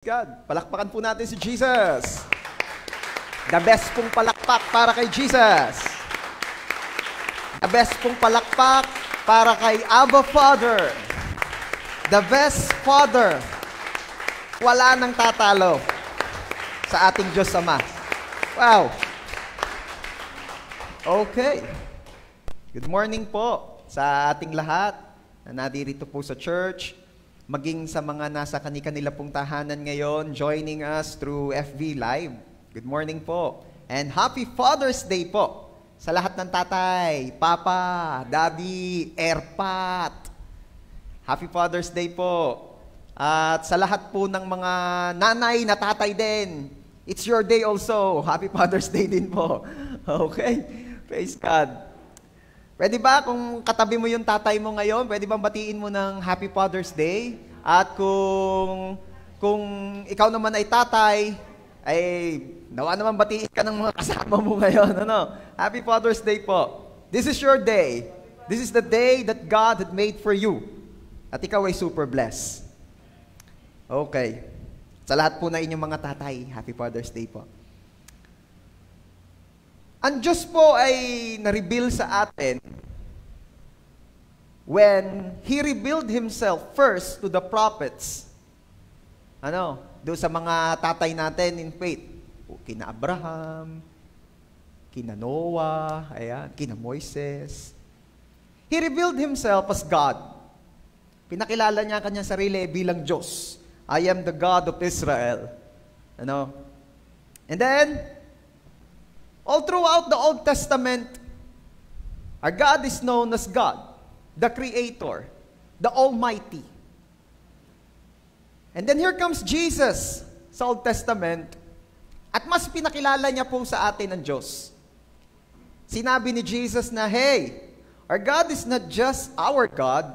God. Palakpakan po natin si Jesus. The best pong palakpak para kay Jesus. The best pong palakpak para kay Abba Father. The best Father. Wala nang tatalo sa ating Diyos Ama. Wow. Okay. Good morning po sa ating lahat na nadirito po sa church, maging sa mga nasa kani-kanila pong tahanan ngayon, joining us through FB Live. Good morning po. And Happy Father's Day po sa lahat ng tatay, papa, daddy, airpat. Happy Father's Day po. At sa lahat po ng mga nanay na tatay din, it's your day also. Happy Father's Day din po. Okay? Praise God. Pwede ba kung katabi mo yung tatay mo ngayon, pwede bang batiin mo ng Happy Father's Day? At kung ikaw naman ay tatay, ay nawa naman batiin ka ng mga kasama mo ngayon. Ano? Happy Father's Day po. This is your day. This is the day that God had made for you. At ikaw ay super blessed. Okay. Sa lahat po na inyong mga tatay, Happy Father's Day po. Ang Diyos po ay na-reveal sa atin when He revealed Himself first to the prophets. Doon sa mga tatay natin in faith. Kina Abraham, kina Noah, kina Moises. He revealed Himself as God. Pinakilala niya kanyang sarili bilang Diyos. I am the God of Israel. And then, all throughout the Old Testament, our God is known as God, the Creator, the Almighty. And then here comes Jesus sa Old Testament, at mas pinakilala niya po sa atin ang Diyos. Sinabi ni Jesus na, hey, our God is not just our God,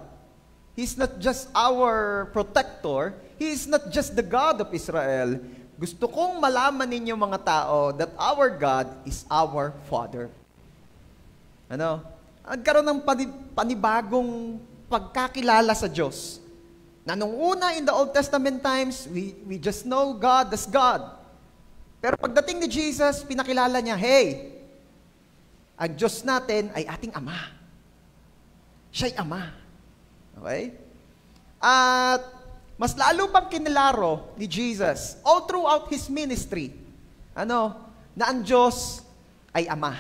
He's not just our protector, He is not just the God of Israel. Gusto kong malaman ninyo mga tao that our God is our Father. Nagkaroon ng panibagong pagkakilala sa Diyos. Na nung una in the Old Testament times, we just know God as God. Pero pagdating ni Jesus, pinakilala niya, hey, ang Diyos natin ay ating Ama. Siya'y Ama. Okay? At mas lalo pang kinilaro ni Jesus all throughout His ministry, na ang Diyos ay Ama.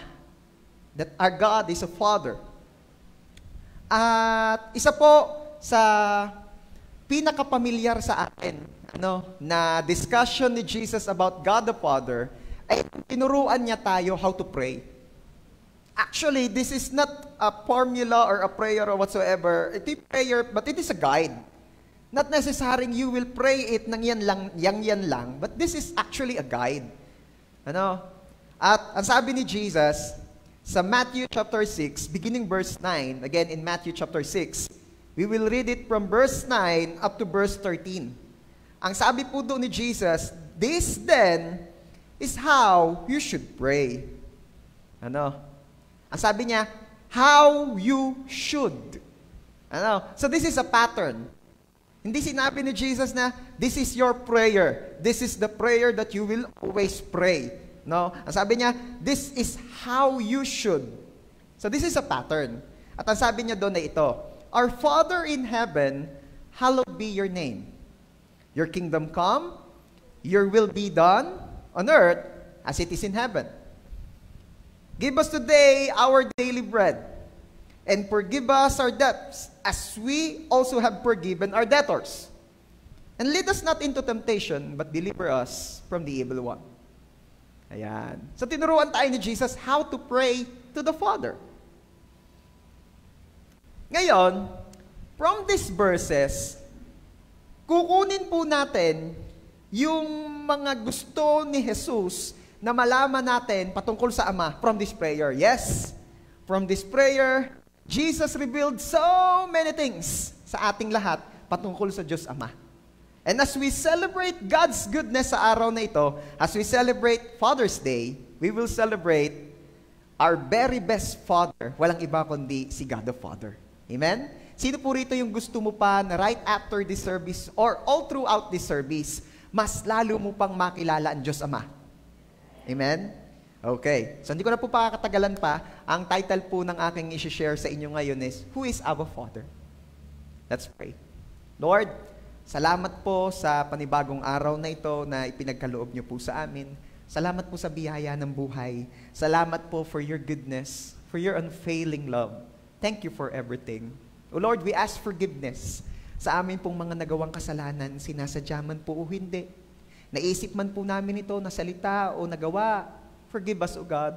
That our God is a Father. At isa po sa pinakapamilyar sa atin, na discussion ni Jesus about God the Father, ay tinuruan niya tayo how to pray. Actually, this is not a formula or a prayer or whatsoever. It is prayer, but it is a guide. Not necessarily you will pray it ng yan lang, but this is actually a guide. At ang sabi ni Jesus, sa Matthew chapter 6, beginning verse 9, again in Matthew chapter 6, we will read it from verse 9 up to verse 13. Ang sabi po doon ni Jesus, this then is how you should pray. Ang sabi niya, how you should. So this is a pattern. Hindi sinabi ni Jesus na, this is your prayer. This is the prayer that you will always pray. No? Ang sabi niya, this is how you should. So this is a pattern. At ang sabi niya doon na ito, our Father in heaven, hallowed be your name. Your kingdom come, your will be done on earth as it is in heaven. Give us today our daily bread, and forgive us our debts, as we also have forgiven our debtors. And lead us not into temptation, but deliver us from the evil one. Ayan. So tinuruan tayo ni Jesus how to pray to the Father. Ngayon, from these verses, kukunin po natin yung mga gusto ni Jesus na malaman natin patungkol sa Ama from this prayer. Yes, from this prayer, Jesus revealed so many things sa ating lahat patungkol sa Diyos Ama. And as we celebrate God's goodness sa araw na ito, as we celebrate Father's Day, we will celebrate our very best Father. Walang iba kundi si God the Father. Amen? Sino po rito yung gusto mo pa na right after this service or all throughout this service, mas lalo mo pang makilala ang Diyos Ama. Amen? Okay. So, hindi ko na po pakakatagalan pa. Ang title po ng aking i-share sa inyo ngayon is, Who is our Father? Let's pray. Lord, salamat po sa panibagong araw na ito na ipinagkaloob niyo po sa amin. Salamat po sa biyaya ng buhay. Salamat po for your goodness, for your unfailing love. Thank you for everything. O Lord, we ask forgiveness sa amin pong mga nagawang kasalanan, sinasadya man po o hindi. Naisip man po namin ito na salita o nagawa. Forgive us, O God.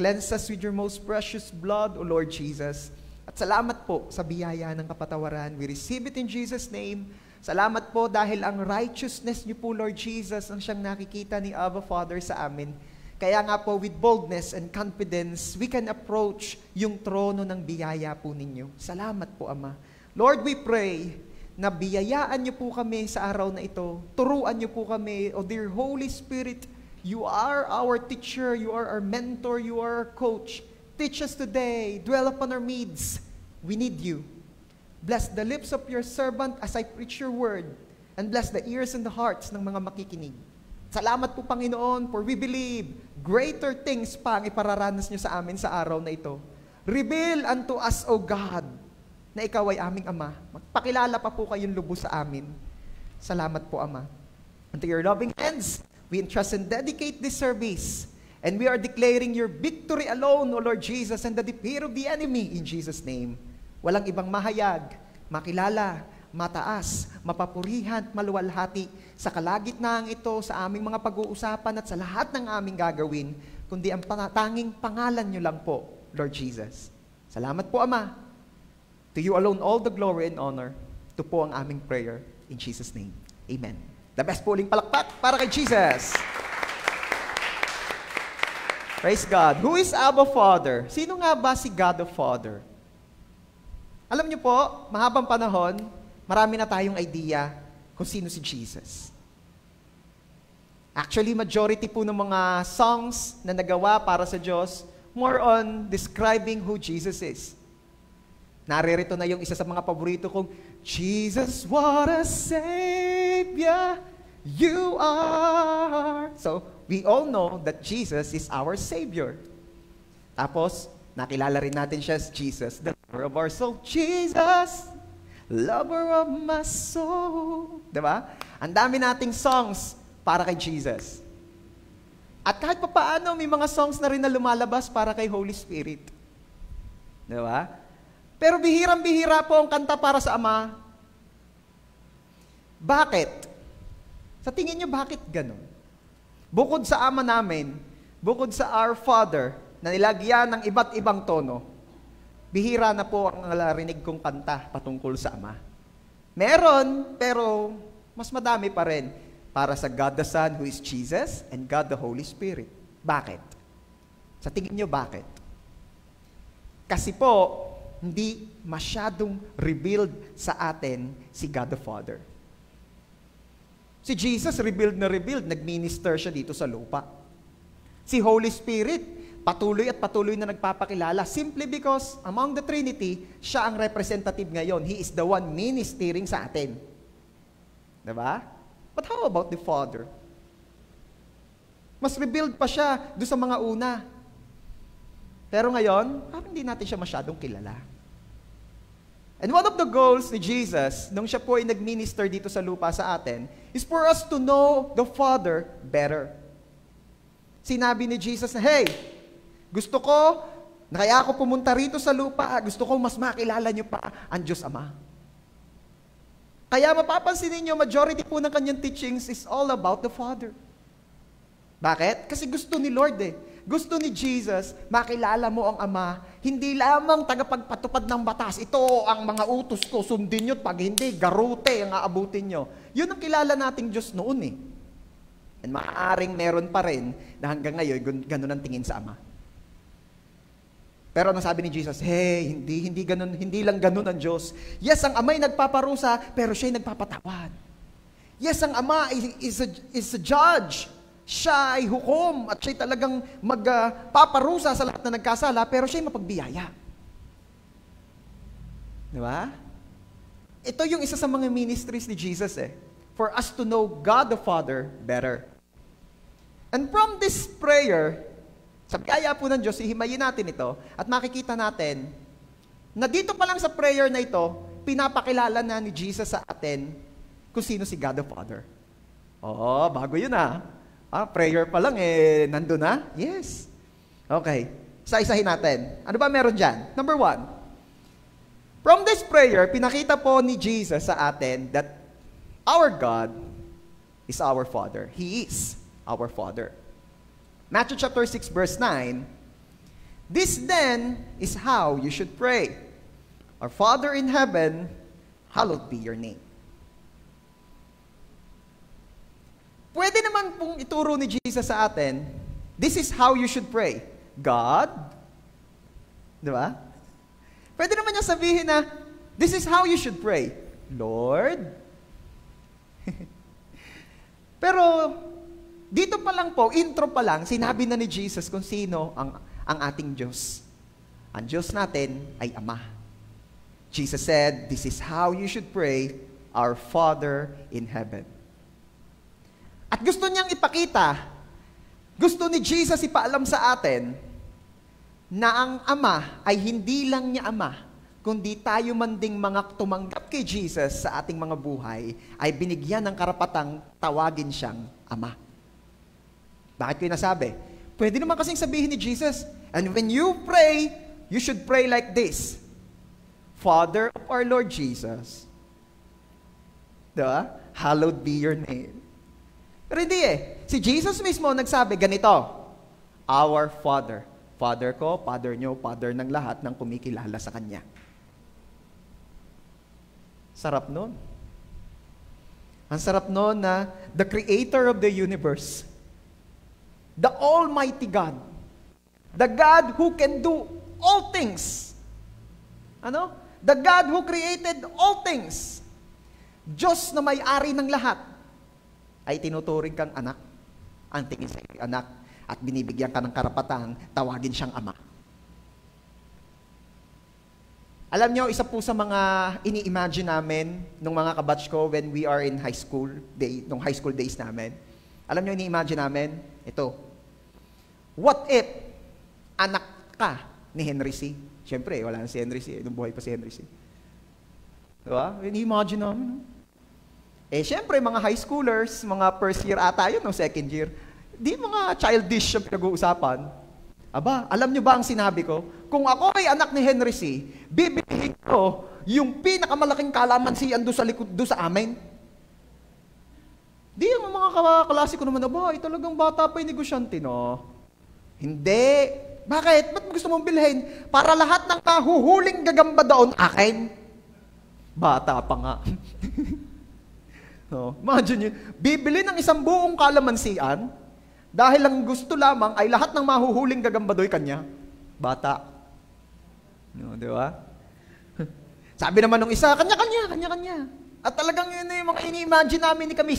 Cleanse us with your most precious blood, O Lord Jesus. At salamat po sa biyaya ng kapatawaran. We receive it in Jesus' name. Salamat po dahil ang righteousness niyo po, Lord Jesus, ang siyang nakikita ni Abba Father sa amin. Kaya nga po, with boldness and confidence, we can approach yung trono ng biyaya po ninyo. Salamat po, Ama. Lord, we pray na biyayaan niyo po kami sa araw na ito. Turuan niyo po kami, O dear Holy Spirit, you are our teacher, you are our mentor, you are our coach. Teach us today, dwell upon our needs. We need you. Bless the lips of your servant as I preach your word, and bless the ears and the hearts ng mga makikinig. Salamat po, Panginoon, for we believe greater things pa ang ipararanas niyo sa amin sa araw na ito. Reveal unto us, O God, na ikaw ay aming Ama. Magpakilala pa po kayong lubos sa amin. Salamat po, Ama. Unto your loving hands, we entrust and dedicate this service. And we are declaring your victory alone, O Lord Jesus, and the defeat of the enemy in Jesus' name. Walang ibang mahayag, makilala, mataas, mapapurihan, maluwalhati sa kalagitnaan ito, sa aming mga pag-uusapan at sa lahat ng aming gagawin, kundi ang tanging pangalan niyo lang po, Lord Jesus. Salamat po, Ama. To you alone all the glory and honor. Ito po ang aming prayer in Jesus' name. Amen. The best po uling palakpak para kay Jesus. Praise God. Who is Abba Father? Sino nga ba si God the Father? Alam niyo po, mahabang panahon, marami na tayong idea kung sino si Jesus. Actually, majority po ng mga songs na nagawa para sa Diyos, more on describing who Jesus is. Naririto na yung isa sa mga paborito kong, Jesus, what a Savior you are. So, we all know that Jesus is our Savior. Tapos, nakilala rin natin siya as Jesus, the lover of our soul. Jesus, lover of my soul. Diba? Ang dami nating songs para kay Jesus. At kahit pa paano, may mga songs na rin na lumalabas para kay Holy Spirit. Diba? Pero bihirang-bihira po ang kanta para sa Ama. Bakit? Sa tingin niyo, bakit ganun? Bukod sa Ama namin, bukod sa Our Father, na nilagyan ng iba't ibang tono, bihira na po ang narinig kong kanta patungkol sa Ama. Meron, pero mas madami pa rin para sa God the Son, who is Jesus, and God the Holy Spirit. Bakit? Sa tingin niyo, bakit? Kasi po, hindi masyadong revealed sa atin si God the Father. Si Jesus, revealed na revealed, nag-minister siya dito sa lupa. Si Holy Spirit, patuloy at patuloy na nagpapakilala simply because among the Trinity, siya ang representative ngayon. He is the one ministering sa atin. Diba? But how about the Father? Mas revealed pa siya doon sa mga una. Pero ngayon, parang hindi natin siya masyadong kilala. And one of the goals ni Jesus, nung siya po ay nag-minister dito sa lupa sa atin, is for us to know the Father better. Sinabi ni Jesus na, hey, gusto ko, na kaya ako pumunta rito sa lupa, gusto ko mas makilala niyo pa ang Diyos Ama. Kaya mapapansin niyo, majority po ng kanyang teachings is all about the Father. Bakit? Kasi gusto ni Lord Gusto ni Jesus, makilala mo ang Ama, hindi lamang tagapagpatupad ng batas. Ito ang mga utos ko, sundin nyo, pag hindi, garute ang aabutin nyo. Yun ang kilala nating Diyos noon And maaaring meron pa rin na hanggang ngayon, ganun ang tingin sa Ama. Pero ano sabi ni Jesus? Hey, hindi lang ganun ang Diyos. Yes, ang Ama ay nagpaparusa, pero siya'y nagpapatawad. Yes, ang Ama is a judge. Siya ay hukom at siya'y talagang magpaparusa sa lahat na nagkasala, pero siya'y mapagbiyaya. Di ba? Ito yung isa sa mga ministries ni Jesus for us to know God the Father better. And from this prayer, sa biyaya po ng Diyos, ihimayin natin ito at makikita natin na dito pa lang sa prayer na ito, pinapakilala na ni Jesus sa atin kung sino si God the Father. Oo, bago yun prayer pa lang nandun na? Yes. Okay. Isa-isahin natin. Ano ba meron dyan? Number 1. From this prayer, pinakita po ni Jesus sa atin that our God is our Father. He is our Father. Matthew chapter 6 verse 9, this then is how you should pray. Our Father in heaven, hallowed be your name. Pwede naman pong ituro ni Jesus sa atin, this is how you should pray. God, di ba? Pwede naman niya sabihin na, this is how you should pray. Lord. Pero, dito pa lang po, intro pa lang, sinabi na ni Jesus kung sino ang ating Diyos. Ang Diyos natin ay Ama. Jesus said, this is how you should pray, our Father in heaven. At gusto niyang ipakita, gusto ni Jesus ipaalam sa atin, na ang Ama ay hindi lang niya Ama, kundi tayo man ding mga tumanggap kay Jesus sa ating mga buhay, ay binigyan ng karapatang tawagin siyang Ama. Bakit ko yung nasabi? Pwede naman kasing sabihin ni Jesus, and when you pray, you should pray like this, Father of our Lord Jesus. Diba? Hallowed be your name. Pero hindi Si Jesus mismo nagsabi, ganito, our Father. Father ko, Father nyo, Father ng lahat ng kumikilala sa Kanya. Sarap nun. Ang sarap nun na the Creator of the universe, the Almighty God, the God who can do all things. The God who created all things. Diyos na may-ari ng lahat, ay tinuturing kang anak. Ang tingin sa iyo, anak, at binibigyan ka ng karapatang tawagin siyang Ama. Alam nyo, isa po sa mga ini-imagine namin nung mga kabatch ko when we are in high school days namin. Alam nyo, ini-imagine namin, ito. What if anak ka ni Henry C? Siyempre, wala na si Henry C. Nung buhay pa si Henry C. Diba? Ini-imagine namin. Siyempre, mga high schoolers, mga first year ata yun, no, second year, di mga childish yung pinag-uusapan. Aba, alam nyo ba ang sinabi ko? Kung ako ay anak ni Henry C., bibilihin ko yung pinakamalaking kalamansian doon sa likod, doon sa amin. Di yung mga kaklase ko naman, aba, ay talagang bata pa yung negosyante, no? Hindi. Bakit? Ba't gusto mong bilhin? Para lahat ng kahuhuling gagamba doon, akin. Bata pa nga. No, imagine yun. Bibili ng isang buong kalamansian dahil lang gusto lamang ay lahat ng mahuhuling gagamba do'y kanya. Bata. No, di ba? Sabi naman nung isa, kanya-kanya. At talagang yun na yung mga ini-imagine namin ni kami,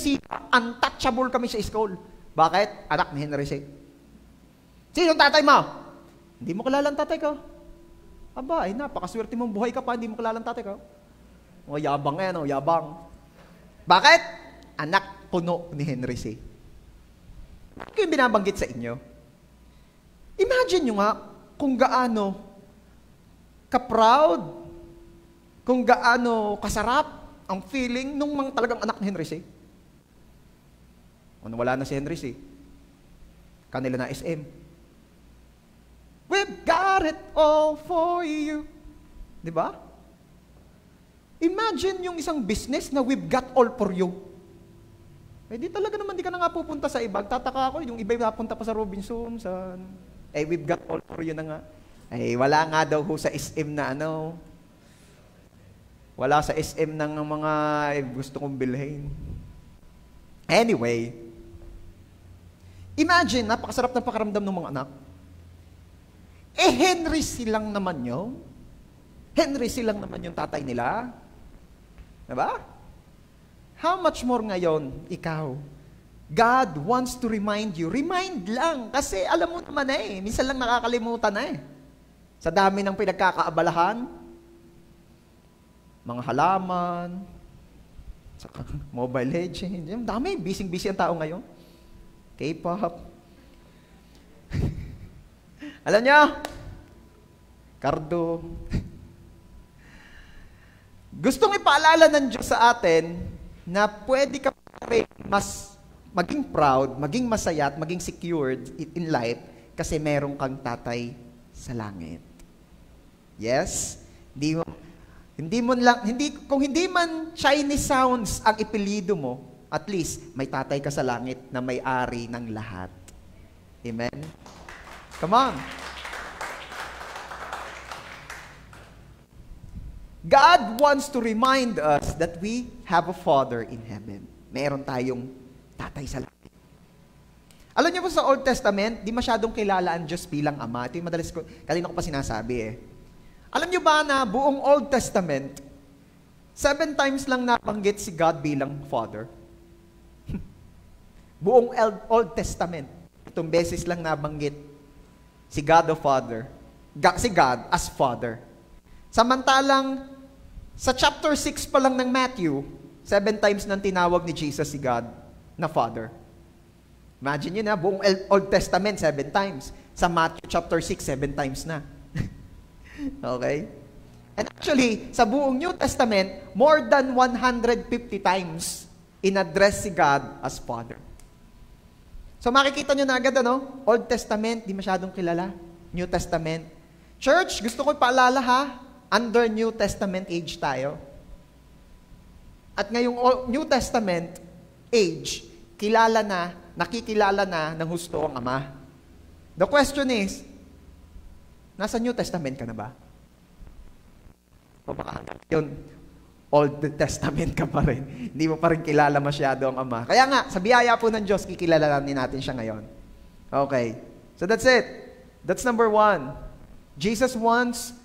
untouchable kami sa school. Bakit? Anak ni Henry C. Sino tatay mo? Hindi mo kilala ang tatay ko. Aba, napakaswerte mong buhay ka pa, hindi mo kilala ang tatay ko. O, yabang yabang. Bakit? Anak puno ni Henry C. Bakit yung binabanggit sa inyo? Imagine nyo nga kung gaano ka-proud, kung gaano kasarap ang feeling nung mga talagang anak ni Henry C. Kung wala na si Henry C, kanila na SM. We've got it all for you. Diba? Imagine yung isang business na we've got all for you. Di talaga naman di ka na nga pupunta sa iba. Tataka ako, yung iba napunta pa sa Robinson, we've got all for you na nga. Wala nga daw ho sa SM na wala sa SM ng mga gusto kong bilhin. Anyway, imagine, napakasarap na pakaramdam ng mga anak. Henry silang naman yun. Henry silang naman yung tatay nila. Diba? How much more ngayon, ikaw? God wants to remind you. Remind lang. Kasi alam mo naman minsan lang nakakalimutan Sa dami ng pinagkakaabalahan, mga halaman, Saka Mobile Legends. Yung dami, busy-busy ang tao ngayon. K-pop. Alam niyo, Cardo. Gustong ipaalala ng Diyos sa atin na pwede ka rin mas maging proud, maging masaya, at maging secured in life kasi meron kang tatay sa langit. Yes? Kung hindi man Chinese sounds ang ipilido mo, at least may tatay ka sa langit na may-ari ng lahat. Amen? Come on. God wants to remind us that we have a Father in heaven. Meron tayong tatay sa langit. Alam niyo po sa Old Testament, di masyadong kilala ang Diyos bilang Ama. Ito yung madalas kanina ko pa sinasabi eh. Alam niyo ba na buong Old Testament, 7 times lang nabanggit si God bilang Father? Buong Old Testament, 7 beses lang nabanggit si God the Father. Si God as Father. Samantalang, sa chapter 6 pa lang ng Matthew, 7 times nang tinawag ni Jesus si God na Father. Imagine nyo na, buong Old Testament, 7 times. Sa Matthew chapter 6, 7 times na. Okay? And actually, sa buong New Testament, more than 150 times in-address si God as Father. So makikita nyo na agad, ano? Old Testament, di masyadong kilala. New Testament. Church, gusto ko ipaalala ha, under New Testament age tayo. At ngayong New Testament age, nakikilala na ng husto ang Ama. The question is, nasa New Testament ka na ba? O baka yun, Old Testament ka pa rin. Hindi mo pa rin kilala masyado ang Ama. Kaya nga, sa biyaya po ng Diyos, kikilalanin natin siya ngayon. Okay. So that's it. That's number 1. Jesus wants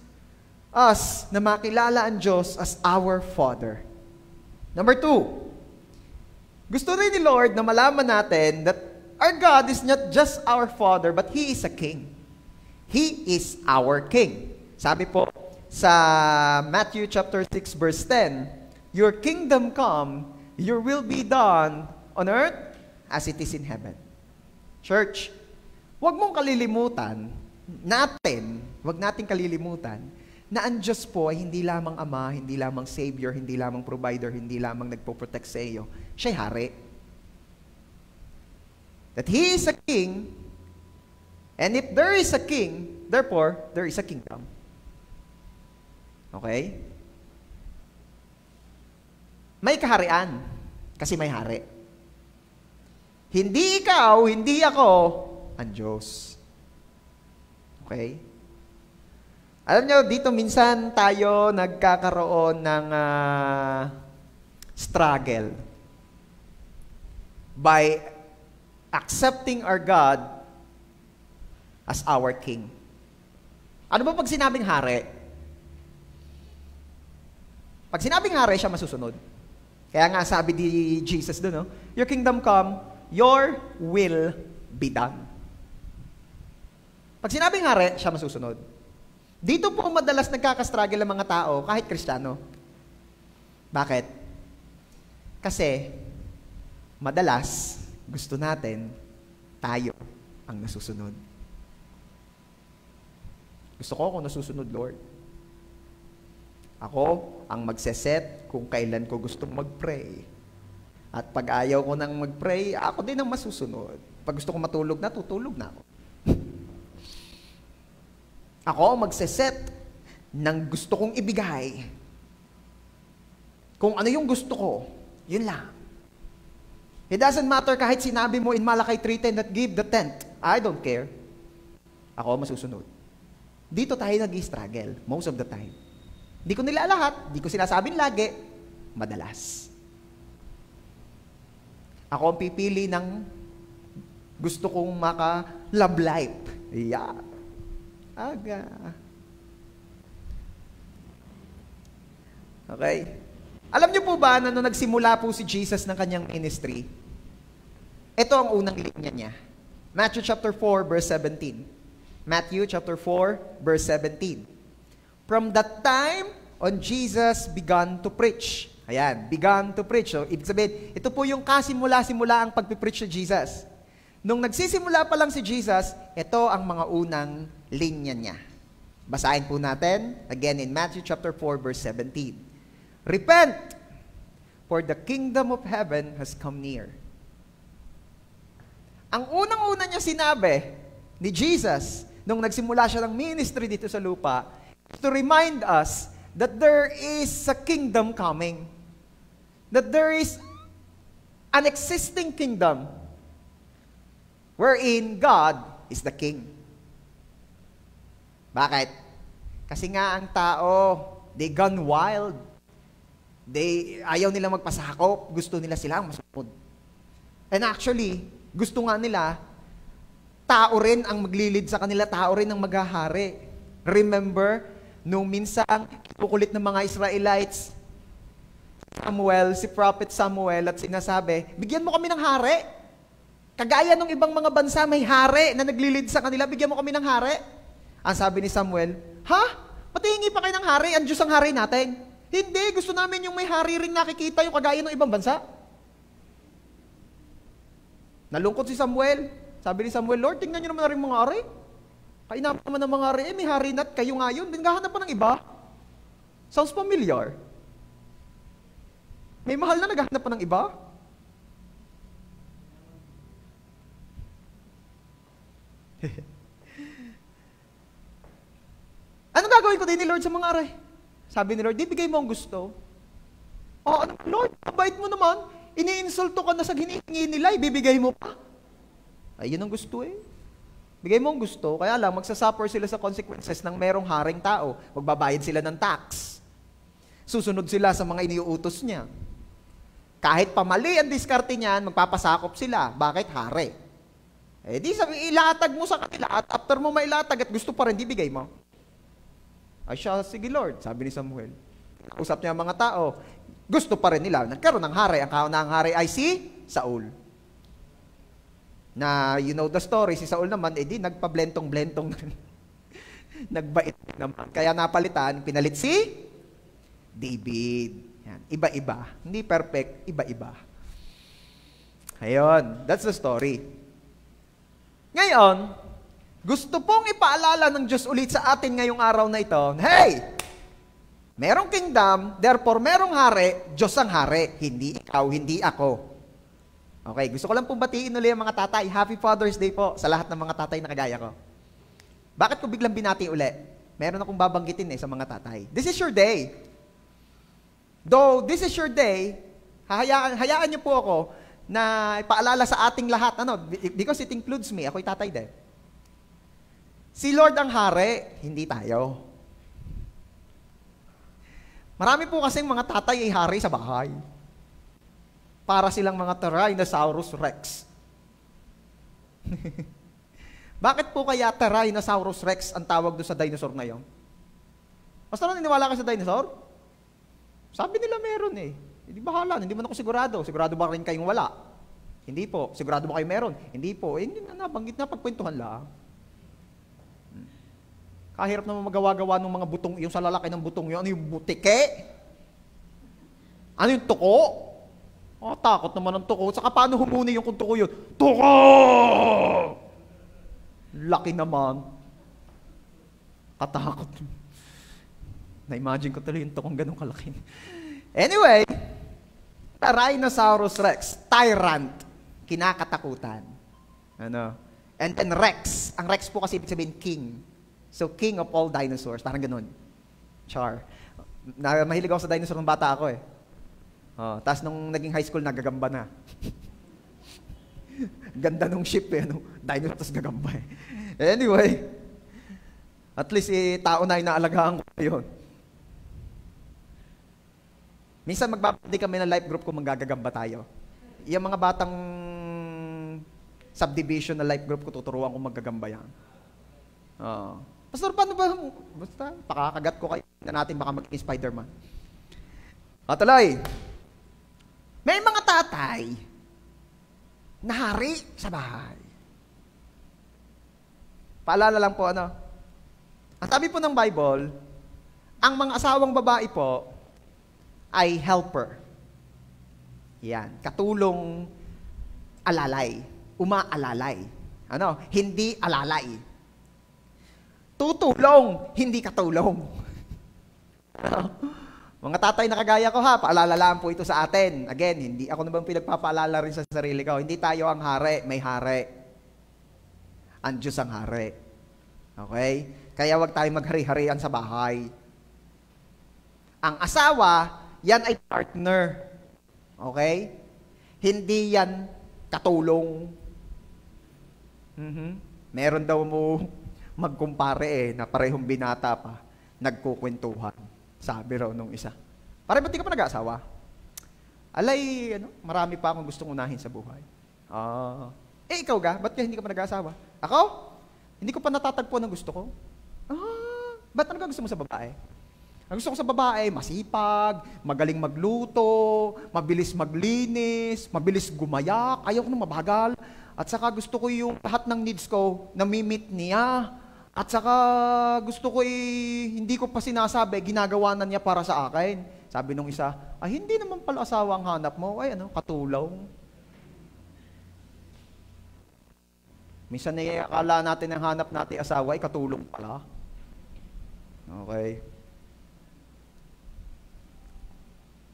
us na makilala ang Diyos as our Father. Number 2, gusto rin ni Lord na malaman natin that our God is not just our Father, but He is a King. He is our King. Sabi po sa Matthew chapter 6 verse 10, your kingdom come, your will be done on earth as it is in heaven. Church, huwag nating kalilimutan na ang Diyos po ay hindi lamang Ama, hindi lamang Savior, hindi lamang Provider, hindi lamang nagpo-protect sa iyo. Siya'y hari. That He is a King, and if there is a King, therefore, there is a kingdom. Okay? May kaharian, kasi may hari. Hindi ikaw, hindi ako, ang Diyos. Okay? Alam nyo, dito minsan tayo nagkakaroon ng struggle by accepting our God as our King. Ano ba pag sinabing hari? Pag sinabing hari, siya masusunod. Kaya nga sabi ni Jesus doon, your kingdom come, your will be done. Pag sinabing hari, siya masusunod. Dito po madalas nagkakastruggle ang mga tao, kahit Kristiyano. Bakit? Kasi, madalas, gusto natin, tayo ang nasusunod. Gusto ko kung nasusunod, Lord. Ako ang magseset kung kailan ko gustong mag-pray. At pag ayaw ko nang mag-pray, ako din ang masusunod. Pag gusto ko matulog na, tutulog na ako. Ako ang magseset ng gusto kong ibigay. Kung ano yung gusto ko, yun lang. It doesn't matter kahit sinabi mo in Malachi 3:10 that give the tenth. I don't care. Ako ang masusunod. Dito tayo nag-struggle most of the time. Di ko nila lahat, di ko sinasabing lagi, madalas. Ako ang pipili ng gusto kong maka-love life. Yeah. Aga. Okay? Alam niyo po ba na nung nagsimula po si Jesus ng kanyang ministry, ito ang unang linya niya. Matthew chapter 4 verse 17. Matthew chapter 4 verse 17. From that time on Jesus began to preach, Ayan, began to preach. So, ibig sabihin, ito po yung kasimula-simula ang pagpipreach ni Jesus. Nung nagsisimula pa lang si Jesus, ito ang mga unang linya niya. Basahin po natin, again in Matthew chapter 4, verse 17. Repent, for the kingdom of heaven has come near. Ang unang-una niya sinabi ni Jesus, nung nagsimula siya ng ministry dito sa lupa, to remind us that there is a kingdom coming. That there is an existing kingdom wherein God is the king. Bakit? Kasi nga ang tao, they gone wild. Ayaw nila magpasakop. Gusto nila sila ang masunod. And actually, gusto nga nila, tao rin ang maglilid sa kanila, tao rin ang maghahari. Remember, nung minsan, kukulit ng mga Israelites, si Prophet Samuel, at sinasabi, bigyan mo kami ng hari. Kagaya ng ibang mga bansa, may hari na naglilid sa kanila, bigyan mo kami ng hari. Ang sabi ni Samuel, ha? Patihingi pa kayo ng hari? Ang Diyos ang hari natin. Hindi, gusto namin yung may hari rin nakikita, yung kagaya ng ibang bansa. Nalungkot si Samuel. Sabi ni Samuel, Lord, tingnan nyo naman na rin mga hari. Kainapan naman ng mga hari, may hari na kayo ngayon, naghahanap pa ng iba. Sounds familiar. May mahal na naghahanap pa ng iba. Ano gagawin ko din ni Lord sa mga ari? Sabi ni Lord, di bigay mo ang gusto. Ano, Lord, mabait mo naman. Iniinsulto ka na sa hinihingi nila, ibibigay mo pa. Ay, yun ang gusto eh. Bigay mo ang gusto, kaya lang, magsasuffer sila sa consequences ng merong haring tao. Magbabayad sila ng tax. Susunod sila sa mga iniuutos niya. Kahit pamali ang diskarte niyan, magpapasakop sila. Bakit? Hari. Di sabi, ilatag mo sa kanila at after mo mailatag at gusto pa rin, di bigay mo. Ay siya, sige Lord, sabi ni Samuel. Usap niya ang mga tao, gusto pa rin nila. Nagkaroon ng hari. Ang kaunang hari ay si Saul. Na, you know the story, si Saul naman, di nagpa-blentong-blentong. Nagbait naman. Kaya napalitan, pinalit si David. Yan. Iba-iba. Hindi perfect, iba-iba. Ayun, that's the story. Ngayon, gusto pong ipaalala ng Diyos ulit sa atin ngayong araw na ito, hey! Merong kingdom, therefore merong hari, Diyos ang hari, hindi ikaw, hindi ako. Okay, gusto ko lang pong batiin ulit ang mga tatay. Happy Father's Day po sa lahat ng mga tatay na kagaya ko. Bakit ko biglang binati ulit? Meron akong babanggitin sa mga tatay. This is your day. Though this is your day, hayaan niyo po ako na ipaalala sa ating lahat, because it includes me, ako'y tatay din. Si Lord ang hari, hindi tayo. Marami po kasing mga tatay ay hari sa bahay. Para silang mga Tyrannosaurus Rex. Bakit po kaya Tyrannosaurus Rex ang tawag doon sa dinosaur na yun? Basta naniniwala ka sa dinosaur? Sabi nila meron eh. Hindi bahala, hindi man ako sigurado. Sigurado ba rin kayong wala? Hindi po. Sigurado ba kayo meron? Hindi po. Hindi na nabanggit na pagkwentuhan lang. Kahirap naman magawa-gawa ng mga butong, yung sa lalaki ng butong yun. Ano yung butike? Ano yung tuko? Takot naman ang tuko. Saka paano humuni yung kung tuko yun? Tuko! Laki naman. Katakot. Na-imagine ko tuloy yung tukong ganun kalaki. Anyway, Tyrannosaurus Rex, tyrant, kinakatakutan. And then Rex. Ang Rex po kasi ibig sabihin king. So, king of all dinosaurs. Parang ganun. Char. Mahilig ako sa dinosaur ng bata ako eh. Tapos nung naging high school, nagagamba na. Ganda nung ship eh. Dinosaur, tapos gagamba eh. Anyway, at least tao na inaalagaan ko yun. Minsan magbabandi kami ng life group kung manggagagamba tayo. Yung mga batang subdivision na life group ko, tuturuan kung maggagamba yan. Pastor, paano ba? Basta, pakakagat ko kayo na natin baka maging Spider-Man. Tuloy. May mga tatay na hari sa bahay. Paalala lang po, Ang sabi po ng Bible, ang mga asawang babae po ay helper. Yan, katulong alalay, umaalalay. Hindi alalay. Tutulong, hindi katulong. Mga tatay na kagaya ko ha, paalalaan po ito sa atin. Again, hindi ako naman pinagpapaalala rin sa sarili ko. Hindi tayo ang hari, may hari. Ang Diyos ang hari. Okay? Kaya wag tayo maghari-harian sa bahay. Ang asawa, yan ay partner. Okay? Hindi yan katulong. Meron daw mo magkumpare na parehong binata pa, nagkukwentuhan. Sabi raw nung isa. Pare, ba't di ka pa nag-aasawa? Alay, marami pa akong gustong unahin sa buhay. Ikaw ga? Ba't ka hindi ka pa nag-aasawa? Ako? Hindi ko pa natatagpo ng gusto ko. Ba't ano gusto mo sa babae? Ang gusto ko sa babae, masipag, magaling magluto, mabilis maglinis, mabilis gumayak, ayaw ko nang mabagal. At saka gusto ko yung lahat ng needs ko, namimit niya. At saka gusto ko hindi ko pa sinasabi, ginagawa na niya para sa akin. Sabi nung isa, hindi naman pala asawa ang hanap mo, katulong. Minsan akala natin ang hanap natin asawa ay katulong pala. Okay.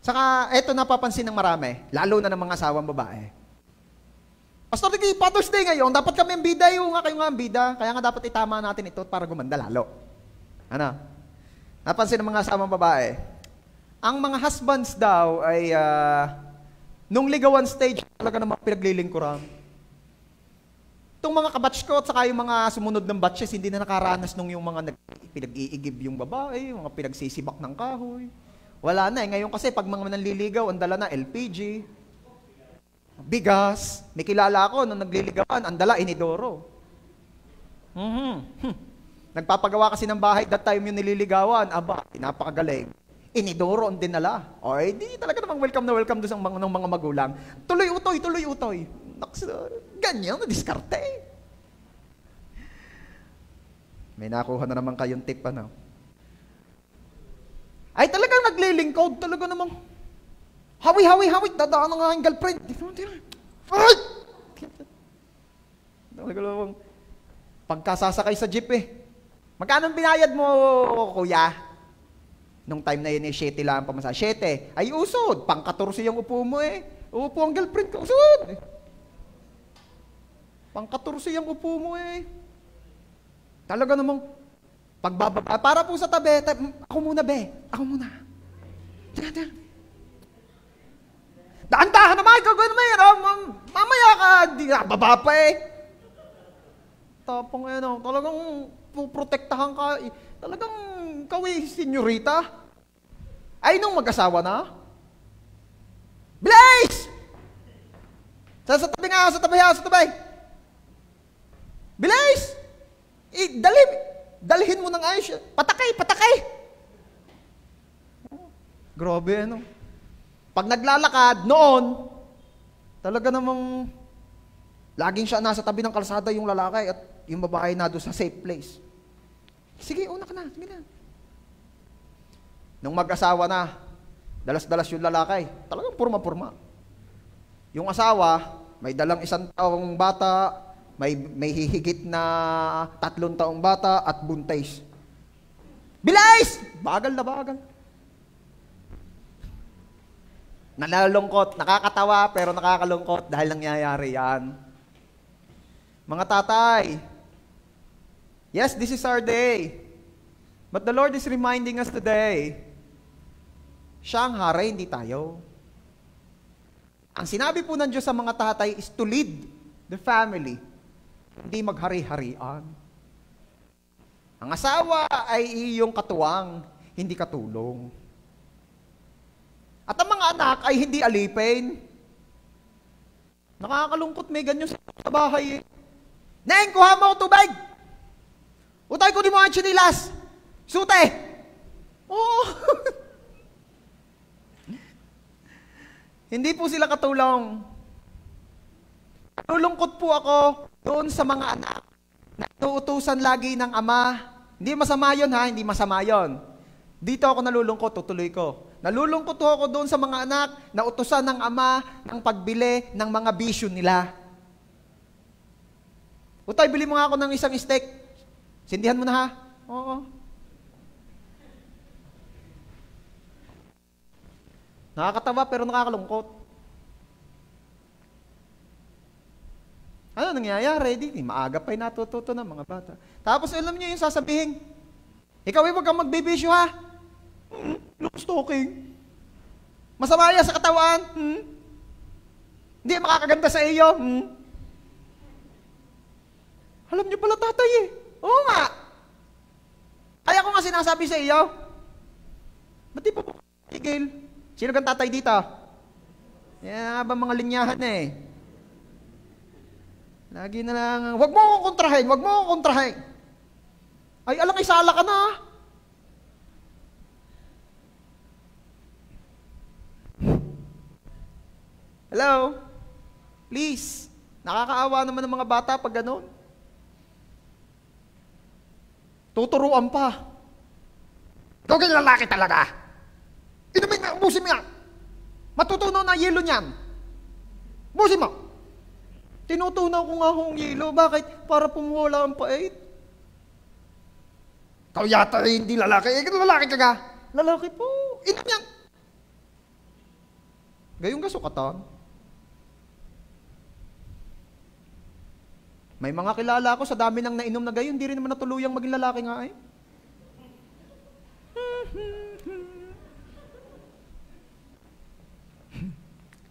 Saka, eto napapansin ng marami, lalo na ng mga asawang babae. Pastor, Father's Day ngayon, dapat kami ang bida, yung nga kayo nga ang bida. Kaya nga dapat itama natin ito para gumanda lalo. Napansin ng mga asawang babae, ang mga husbands daw ay, nung ligawan stage, talaga naman pinaglilingkuran. Itong mga kabatch ko at saka yung mga sumunod ng batches, hindi na nakaranas nung yung mga pinag-iigib yung babae, yung mga pinagsisibak ng kahoy. Wala na Ngayon kasi pag mga nanliligaw, ang dala na LPG, bigas. May kilala ako nung nagliligawan, ang dala inidoro. Nagpapagawa kasi ng bahay that time yung nililigawan. Napakagaling. Inidoro ang dinala. Di talaga namang welcome na welcome doon ng mga magulang. Tuloy utoy. Ganyan, na-diskarte. May nakuha na naman kayong tip, Ay talagang naglilingkod, talaga namang hawi, dadaan ng aking girlfriend. Ay! Talaga namang pagkasasakay sa jeep Magkano binayad mo, kuya? Nung time na yun 7 lang ang pamasahe. 7. Ay usod, pang 14 yung upo mo Upo ang girlfriend ko, usod. Pang 14 yung upo mo Talaga namang pagbababa, para po sa tabi, ako muna. Dahan-dahan naman, gagawin naman yan. Mamaya ka, di ka baba pa Tapang talagang puprotektahan ka. Talagang senyorita. Ay, nung mag-asawa na. Blaze! Sa tabi. Blaze! Dalhin mo ng ayos. Patakay. Grabe, Pag naglalakad, noon, talaga namang laging siya nasa tabi ng kalsada yung lalaki at yung babae na doon sa safe place. Sige, una ka na. Sige na. Nung mag-asawa na, dalas-dalas yung lalaki, talagang purma-purma. Yung asawa, may dalang 1 taong bata, may hihigit na 3 taong bata at buntis. Bilis! Bagal na bagal. Nalulungkot, nakakatawa pero nakakalungkot dahil nangyayari yan. Mga tatay, yes, this is our day. But the Lord is reminding us today, siya ang hari, hindi tayo. Ang sinabi po ng Diyos sa mga tatay is to lead the family. Hindi maghari-harian. Ang asawa ay iyong katuwang, hindi katulong. At ang mga anak ay hindi alipin. Nakakalungkot, may ganyan sa bahay Neng, kuha mo ako tubig! Utay ko di mo ang chinilas! Sute! Hindi po sila katulong. Nalulungkot po ako doon sa mga anak na inuutusan lagi ng ama. Hindi masama yun Hindi masama yun. Dito ako nalulungkot, tutuloy ko. Nalulungkot ako doon sa mga anak na utusan ng ama ng pagbili ng mga bisyo nila. Utay, bili mo nga ako ng isang steak. Sindihan mo na ha? Oo. Nakakatawa pero nakakalungkot. Ano nangyayari? Di maaga pa yung natututo ng mga bata. Tapos alam niyo yung sasabihin, ikaw ay wag kang magbibisyo ha? Stalking. Masama yan sa katawan. Hindi makakaganda sa iyo. Alam niyo pala tatay eh. Oo nga. Kaya ko nga sinasabi sa iyo. Ba't di pa po tigil? Sino kang tatay dito? Yan ba mga linyahan eh. Lagi na lang, wag mo akong kontrahin, wag mo akong kontrahin. Ay, alang isala ka na. Hello? Please. Nakakaawa naman ng mga bata pag gano'n. Tuturuan pa. Ikaw ganyan lalaki talaga. Inumin mo, ubusin mo yan. Matutunaw na yelo niyan. Ubusin mo. Tinutunaw ko nga hong yelo. Bakit? Para pumuwala ang pait. Ikaw yata hindi lalaki. Lalaki ka ga? Lalaki po. Inom yan. Gayong gasukatan. May mga kilala ko sa dami ng nainom na gayon, hindi rin naman natuluyang maging lalaki nga eh.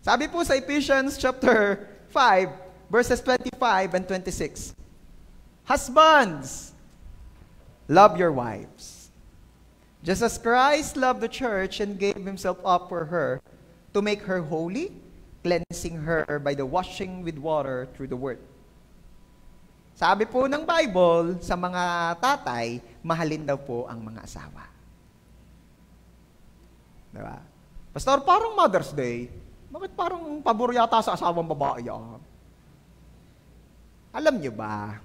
Sabi po sa Ephesians chapter 5, verses 25 and 26. Husbands, love your wives. Just as Christ loved the church and gave himself up for her to make her holy, cleansing her by the washing with water through the word. Sabi po ng Bible, sa mga tatay, mahalin daw po ang mga asawa. Diba? Pastor, parang Mother's Day. Bakit parang pabor yata sa asawang babae yan? Alam nyo ba,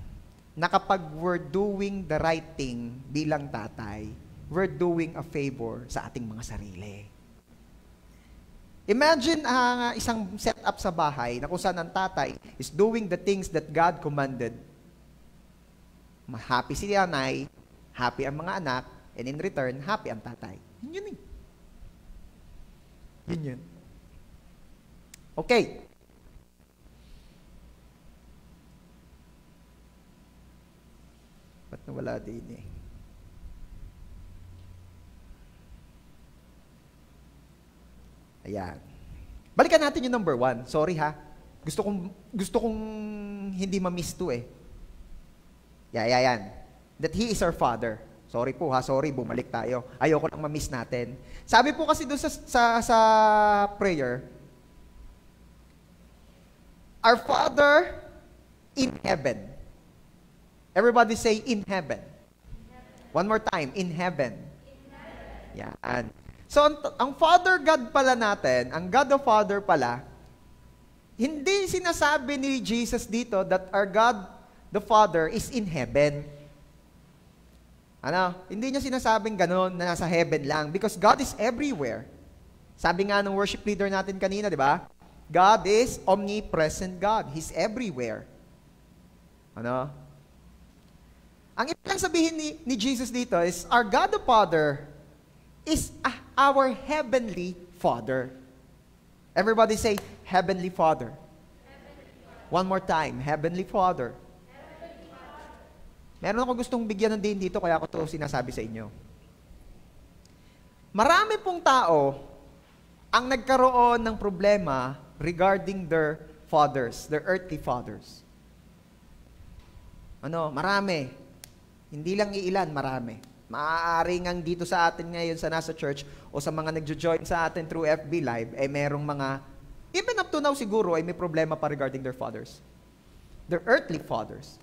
na kapag we're doing the right thing bilang tatay, we're doing a favor sa ating mga sarili. Imagine isang setup sa bahay na kung saan ang tatay is doing the things that God commanded. Happy si nanay, happy ang mga anak, and in return, happy ang tatay. Yun. Yun. Okay. Ba't nawala din eh? Ayan. Balikan natin yung number 1. Sorry ha. Gusto kong hindi ma-miss to eh. Yan. That He is our Father. Sorry po ha, sorry, bumalik tayo. Ayoko lang ma-miss natin. Sabi po kasi doon sa prayer, Our Father in heaven. Everybody say, in heaven. One more time, in heaven. Yan. So, ang Father God pala natin, ang God the Father pala, hindi sinasabi ni Jesus dito that our God the Father is in heaven. Hindi niya sinasabing gano'n na nasa heaven lang because God is everywhere. Sabi nga ng worship leader natin kanina, di ba? God is omnipresent God. He's everywhere. Ang ibig lang sabihin ni Jesus dito is our God the Father is our Heavenly Father. Everybody say, Heavenly Father. One more time, Heavenly Father. Meron ako gustong bigyan ng din dito, kaya ako ito sinasabi sa inyo. Marami pong tao ang nagkaroon ng problema regarding their fathers, their earthly fathers. Marami. Hindi lang iilan, marami. Maaari ngang dito sa atin ngayon sa nasa church o sa mga nagjo-join sa atin through FB Live, merong mga, even up to now siguro, may problema pa regarding their fathers. Their earthly fathers.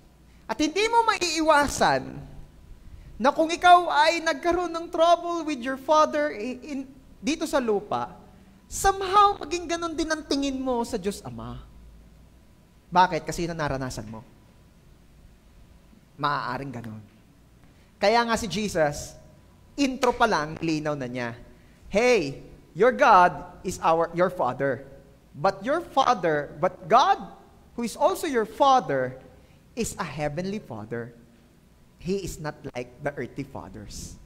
At hindi mo maiiwasan na kung ikaw ay nagkaroon ng trouble with your father dito sa lupa, somehow maging ganon din ang tingin mo sa Diyos Ama. Bakit? Kasi yun ang naranasan mo. Maaaring ganon. Kaya nga si Jesus, intro pa lang, linaw na niya. Hey, your God is your Father. But God, who is also your Father, is a heavenly Father. He is not like the earthly fathers.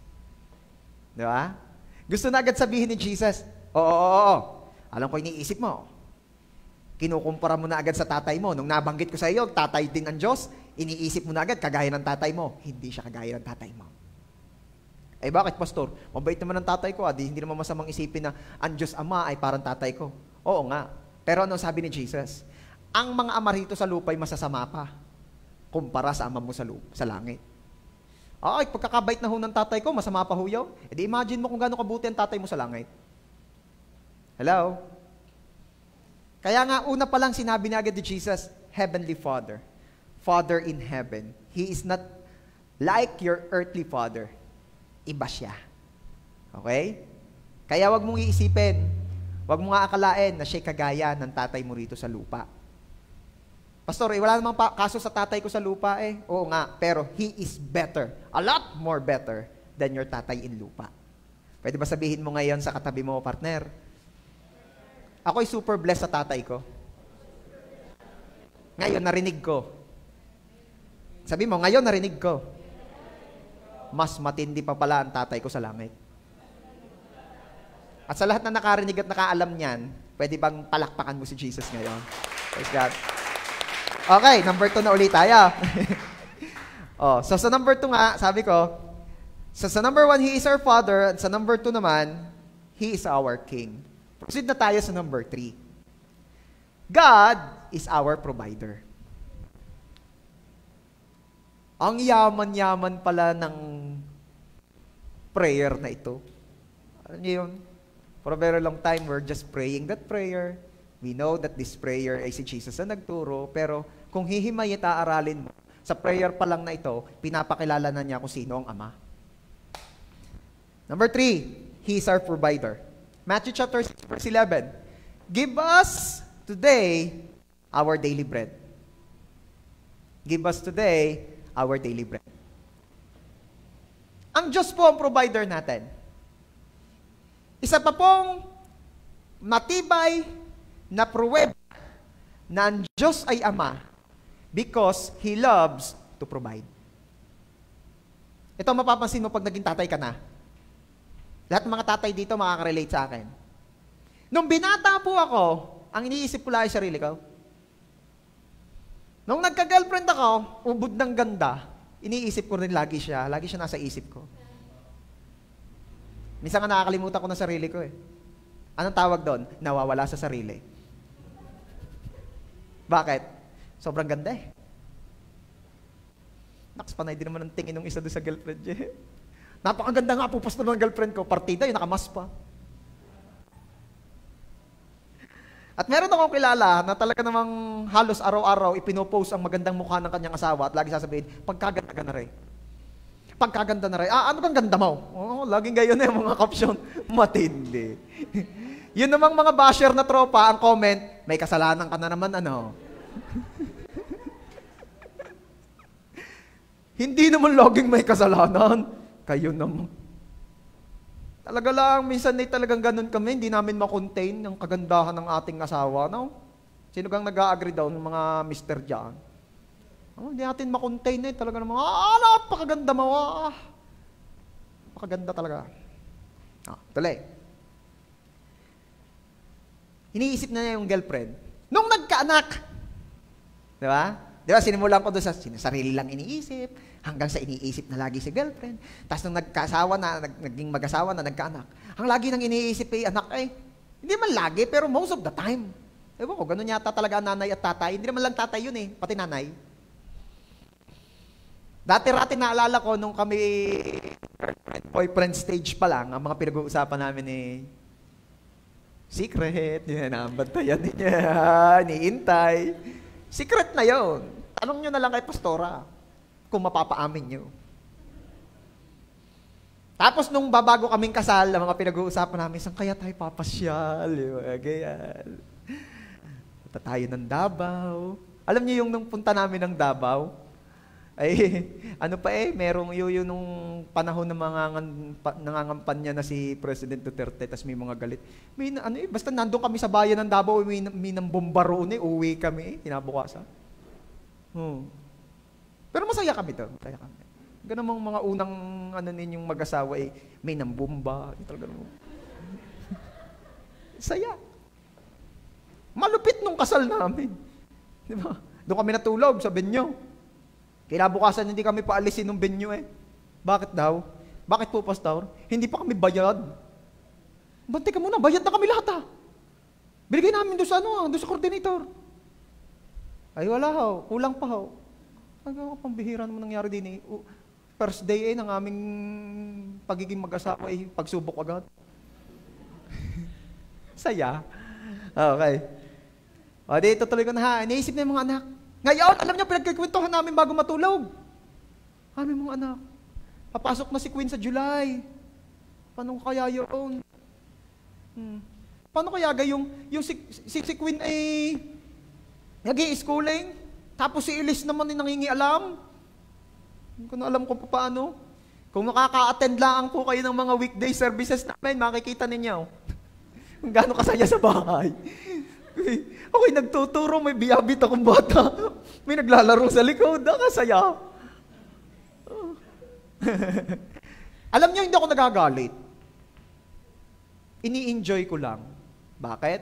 Di ba? Gusto na agad sabihin ni Jesus, oo. Alam ko iniisip mo. Kinukumpara mo na agad sa tatay mo. Nung nabanggit ko sa iyo, tatay din ang Diyos, iniisip mo na agad, kagaya ng tatay mo. Hindi siya kagaya ng tatay mo. Eh bakit, Pastor? Mabait naman ang tatay ko. Hindi naman masamang isipin na ang Diyos Ama ay parang tatay ko. Oo nga. Pero ano sabi ni Jesus? Ang mga ama rito sa lupa ay masasama pa kumpara sa ama mo sa langit. Ay, pagkakabait na ho ng tatay ko, masama pa ho yun. E di imagine mo kung gaano kabuti ang tatay mo sa langit. Hello? Kaya nga, una pa lang sinabi na agad ni Jesus, Heavenly Father. Father in heaven. He is not like your earthly father. Iba siya. Okay? Kaya wag mong iisipin, wag mong aakalain na siya kagaya ng tatay mo rito sa lupa. Pastor, wala namang kaso sa tatay ko sa lupa eh. Oo nga, pero he is better. A lot more better than your tatay in lupa. Pwede ba sabihin mo ngayon sa katabi mo, partner? Ako'y super blessed sa tatay ko. Ngayon, narinig ko. Sabi mo, ngayon, narinig ko. Mas matindi pa pala ang tatay ko sa langit. At sa lahat na nakarinig at nakaalam niyan, pwede bang palakpakan mo si Jesus ngayon? Praise God. Okay, number 2 na ulit tayo. So sa number 2 nga, sabi ko, sa number 1, He is our Father, at sa number 2 naman, He is our King. Proceed na tayo sa number 3. God is our provider. Ang yaman-yaman pala ng prayer na ito. Alam niyo yun? For a very long time, we're just praying that prayer. We know that this prayer ay si Jesus ang nagturo, pero kung hihimayin at aaralin mo, sa prayer pa lang na ito, pinapakilala na niya kung sino ang Ama. Number 3, He is our provider. Matthew chapter 6, verse 11. Give us today our daily bread. Give us today our daily bread. Ang Diyos po ang provider natin. Isa pa pong matibay na pruweba na ang Diyos ay Ama because He loves to provide. Ito mapapansin mo pag naging tatay ka na. Lahat ng mga tatay dito makaka-relate sa akin. Nung binata po ako, ang iniisip ko lang ay sarili ko. Nung nagka-girlfriend ako, ubod ng ganda, iniisip ko rin lagi siya. Lagi siya nasa isip ko. Minsan nga nakakalimutan ko ng sarili ko eh. Anong tawag doon? Nawawala sa sarili. Bakit? Sobrang ganda eh. Naks, panay din naman ang tingin ng isa doon sa girlfriend niya. Napakaganda nga po pastor ng girlfriend ko. Partida, yun nakamas pa. At meron akong kilala na talaga namang halos araw-araw ipinopost ang magandang mukha ng kanyang asawa at lagi sasabihin, pagkaganda ka na rin. Pagkaganda na rin. Ano kang ganda mo? Laging gayon na yung mga caption. Matindi. Yun namang mga basher na tropa, ang comment, may kasalanan ka na naman, ano? Hindi naman laging may kasalanan. Kayo naman. Talaga lang, minsan ay talagang ganun kami, hindi namin makontain ang kagandahan ng ating asawa, no? Sino kang nag-a-agree daw ng mga mister dyan? Hindi natin makontain eh, talaga naman, napakaganda mo, napakaganda talaga. Tuloy. Iniisip na niya yung girlfriend. Nung nagkaanak, di ba? Di ba, sinimulan ko doon sa sarili lang iniisip, hanggang sa iniisip na lagi si girlfriend. Tapos nung nagkasawa na, naging mag-asawa na, nagkaanak, ang lagi nang iniisip anak hindi man lagi, pero most of the time. Ewan ko, ganun yata talaga nanay at tatay. Hindi naman lang tatay yun eh, pati nanay. Dati-rati naalala ko nung kami boyfriend stage pa lang, ang mga pinag-uusapan namin secret, nabantayan niya, iniintay. Secret na yon. Tanong nyo na lang kay Pastora kung mapapaamin nyo. Tapos nung babago kaming kasal, ang mga pinag-uusapan namin, saan kaya tayo papasyal? Ganyan. Punta tayo ng Davao. Alam niyo yung nung punta namin ng Davao, Ay, ano pa merong yun nung panahon ng mga nangangampanya na si President Duterte, tas may mga galit. May basta nandun kami sa bayan ng Davao, may nang bombaroon uwi kami, kinabukasan. Pero masaya kami to, masaya kami. Ganun mga unang ninyong mag-asawa may nang bomba, saya. Malupit nung kasal namin. Di ba? Doon kami natulog sa venue. Kinabukasan hindi kami paalisin ng venue Bakit daw? Bakit po, Pastor? Hindi pa kami bayad. Bante ka muna, bayad na kami lahat Binigay namin doon sa doon sa coordinator. Ay wala kulang pa pambihira naman nangyari din First day ng aming pagiging mag-asawa pagsubok agad. Saya. Okay. O, di tutuloy ko na Iniisip na yung mga anak. Ngayon, alam niyo, pinagkikwentuhan namin bago matulog. Aming mga anak. Papasok na si Queen sa July. Paano kaya yun? Paano kaya yung si Queen ay nag-i-schooling? Tapos si Elise naman ay nangingialam? Hindi ko na alam kung paano. Kung makaka-attend lang po kayo ng mga weekday services namin, makikita ninyo. Kung gaano kasaya sa bahay. Okay, nagtuturo, may biyabit akong bata. May naglalaro sa likod, nakasaya. Alam niyo, hindi ako nagagalit. Ini-enjoy ko lang. Bakit?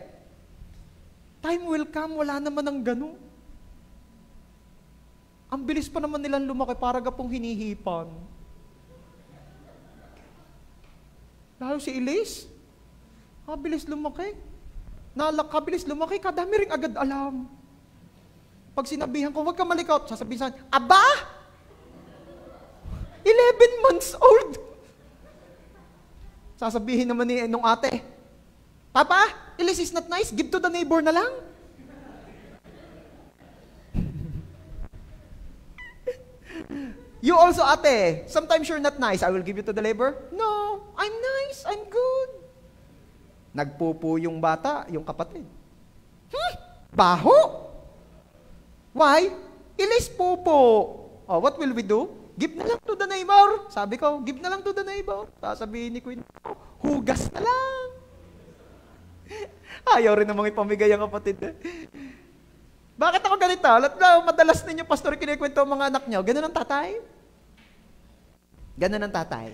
Time will come, wala naman ang gano'n. Ang bilis pa naman nilang lumaki, para gapong hinihipan. Lalo si Elise, bilis lumaki. Kabilis lumaki, kadami rin agad alam. Pag sinabihan ko, huwag ka malikot, sasabihin sa akin, aba! 11 months old! Sasabihin naman nung ate, Papa, Elise is not nice, give to the neighbor na lang. You also, ate, sometimes you're not nice, I will give you to the neighbor. No, I'm nice, I'm good. Nagpupo yung bata, yung kapatid. Baho! Why? Elise pupo. Oh, what will we do? Give na lang to the neighbor. Sabi ko, give na lang to the neighbor. Sasabihin ni Queen, hugas na lang. Ayaw rin namang ipamigay ang kapatid. Bakit ako ganito? Madalas ninyo, pastor, kinikwento ang mga anak nyo. Ganun ang tatay? Ganun ang tatay.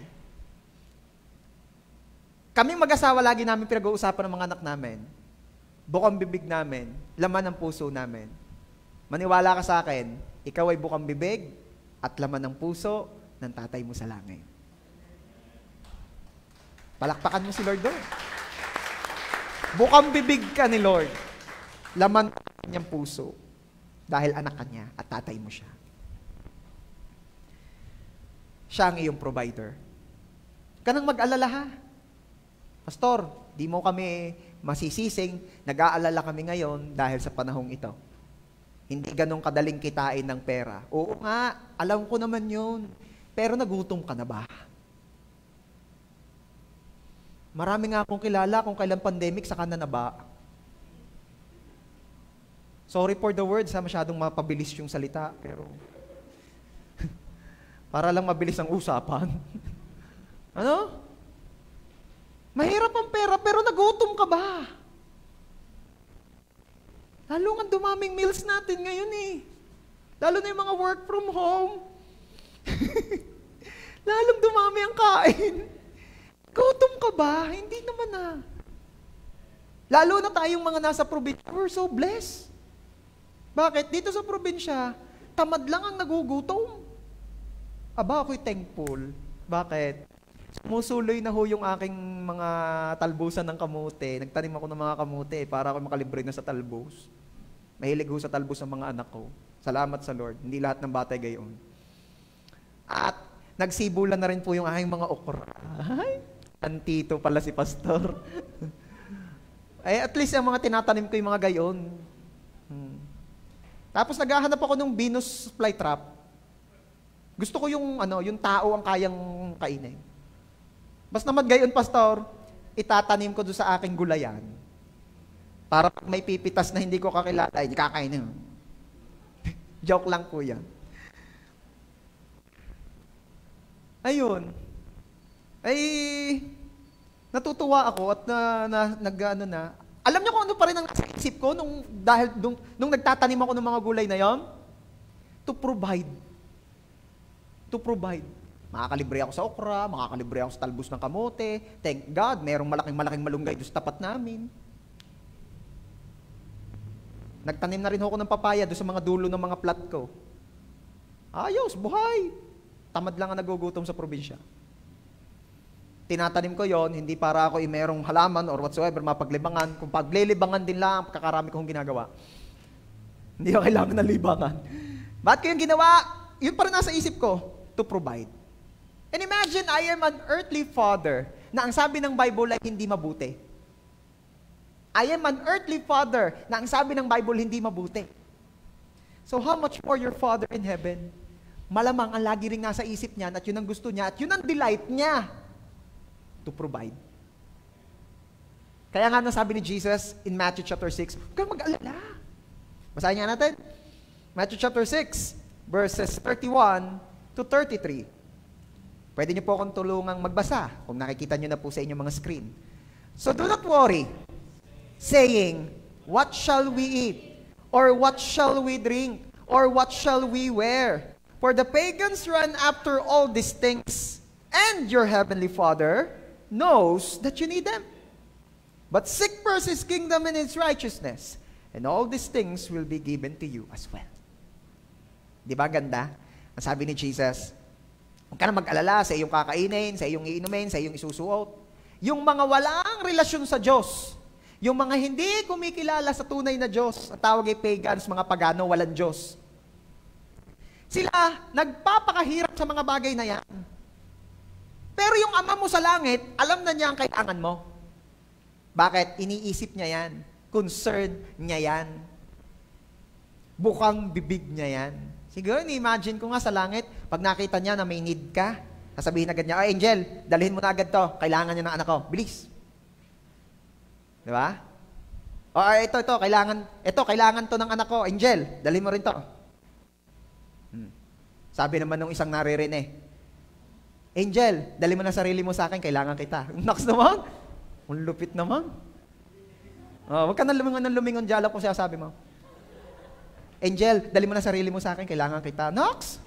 Kaming mag-asawa, lagi namin pinag-uusapan ng mga anak namin. Bukang bibig namin, laman ng puso namin. Maniwala ka sa akin, ikaw ay bukang bibig at laman ng puso ng tatay mo sa langit. Palakpakan mo si Lord doon. Bukang bibig ka ni Lord, laman ng kanyang puso, dahil anak ka niya at tatay mo siya. Siya ang iyong provider. Kanang mag-alala ha. Pastor, di mo kami masisising, nag-aalala kami ngayon dahil sa panahong ito. Hindi ganun kadaling kitain ng pera. Oo nga, alam ko naman yun. Pero nagutom ka na ba? Marami nga akong kilala kung kailan pandemic, saka na ba? Sorry for the words, masyadong mapabilis yung salita, pero para lang mabilis ang usapan. Ano? Mahirap ang pera, pero nagutom ka ba? Lalo nga dumaming meals natin ngayon Lalo na yung mga work from home. Lalong dumami ang kain. Gutom ka ba? Hindi naman Lalo na tayong mga nasa probinsya, we're so blessed. Bakit? Dito sa probinsya, tamad lang ang nagugutom. Aba, ako'y thankful. Bakit? Sumusuloy na yung aking mga talbusan ng kamote. Nagtanim ako ng mga kamote para ako makalibre na sa talbos. Mahilig sa talbos ng mga anak ko. Salamat sa Lord. Hindi lahat ng bata gayon. At nagsibulan na rin po yung aking mga okra. Ay, antito pala si Pastor. Ay, at least yung mga tinatanim ko yung mga gayon. Tapos naghahanap ako ng Venus flytrap. Gusto ko yung tao ang kayang kainin. Basta naman gayon, Pastor, itatanim ko doon sa aking gulayan. Para pag may pipitas na hindi ko kakilala, ay kakainin. Joke lang po yan. Ayun. Ay, natutuwa ako at nag-ano na. Alam niyo kung ano pa rin ang nasa isip ko nung nagtatanim ako ng mga gulay na yon? To provide. To provide. Makakalibre ako sa okra, makakalibre ako sa talbos ng kamote. Thank God, mayroong malaking malunggay doon sa tapat namin. Nagtanim na rin ako ng papaya doon sa mga dulo ng mga plat ko. Ayos, buhay. Tamad lang ang nagugutom sa probinsya. Tinatanim ko yon hindi para ako merong halaman or whatsoever, mapaglibangan. Kung paglilibangan din lang, kakarami kong ginagawa. Hindi ko kailangan ng libangan. Bakit ko yung ginawa? Yun pa rin nasa isip ko, to provide. And imagine, I am an earthly father na ang sabi ng Bible ay hindi mabuti. I am an earthly father na ang sabi ng Bible hindi mabuti. So how much more your Father in heaven? Malamang ang lagi ring nasa isip niya at yun ang gusto niya at yun ang delight niya to provide. Kaya nga nasabi ni Jesus in Matthew chapter 6, huwag kang mag-alala. Basahin nga natin. Matthew chapter 6, verses 31 to 33. Pwede niyo po akong tulungang magbasa kung nakikita niyo na po sa inyong mga screen. So do not worry, saying, what shall we eat? Or what shall we drink? Or what shall we wear? For the pagans run after all these things, and your heavenly Father knows that you need them. But seek first His kingdom and His righteousness, and all these things will be given to you as well. Di ba ganda? Ang sabi ni Jesus, huwag ka na mag-alala sa iyong kakainin, sa iyong iinumin, sa iyong isusuot. Yung mga walang relasyon sa Diyos, yung mga hindi kumikilala sa tunay na Diyos, at tawag ay pagans, mga pagano, walang Diyos. Sila, nagpapakahirap sa mga bagay na yan. Pero yung Ama mo sa langit, alam na niya ang kailangan mo. Bakit? Iniisip niya yan. Concern niya yan. Bukang bibig niya yan. Siguro, ni-imagine ko nga sa langit, pag nakita niya na may need ka, sasabihin agad niya, oh, Angel, dalhin mo na agad to. Kailangan niya ng anak ko. Bilis. Di ba? O, ito, kailangan to ng anak ko. Angel, dalhin mo rin to. Sabi naman nung isang naririne, Angel, dalhin mo na sarili mo sa akin, kailangan kita. Naks naman. Ang lupit naman. Huwag ka na lumingon dyan kung siya sabi mo. Angel, dali mo na sarili mo sa akin, kailangan kita. Nox!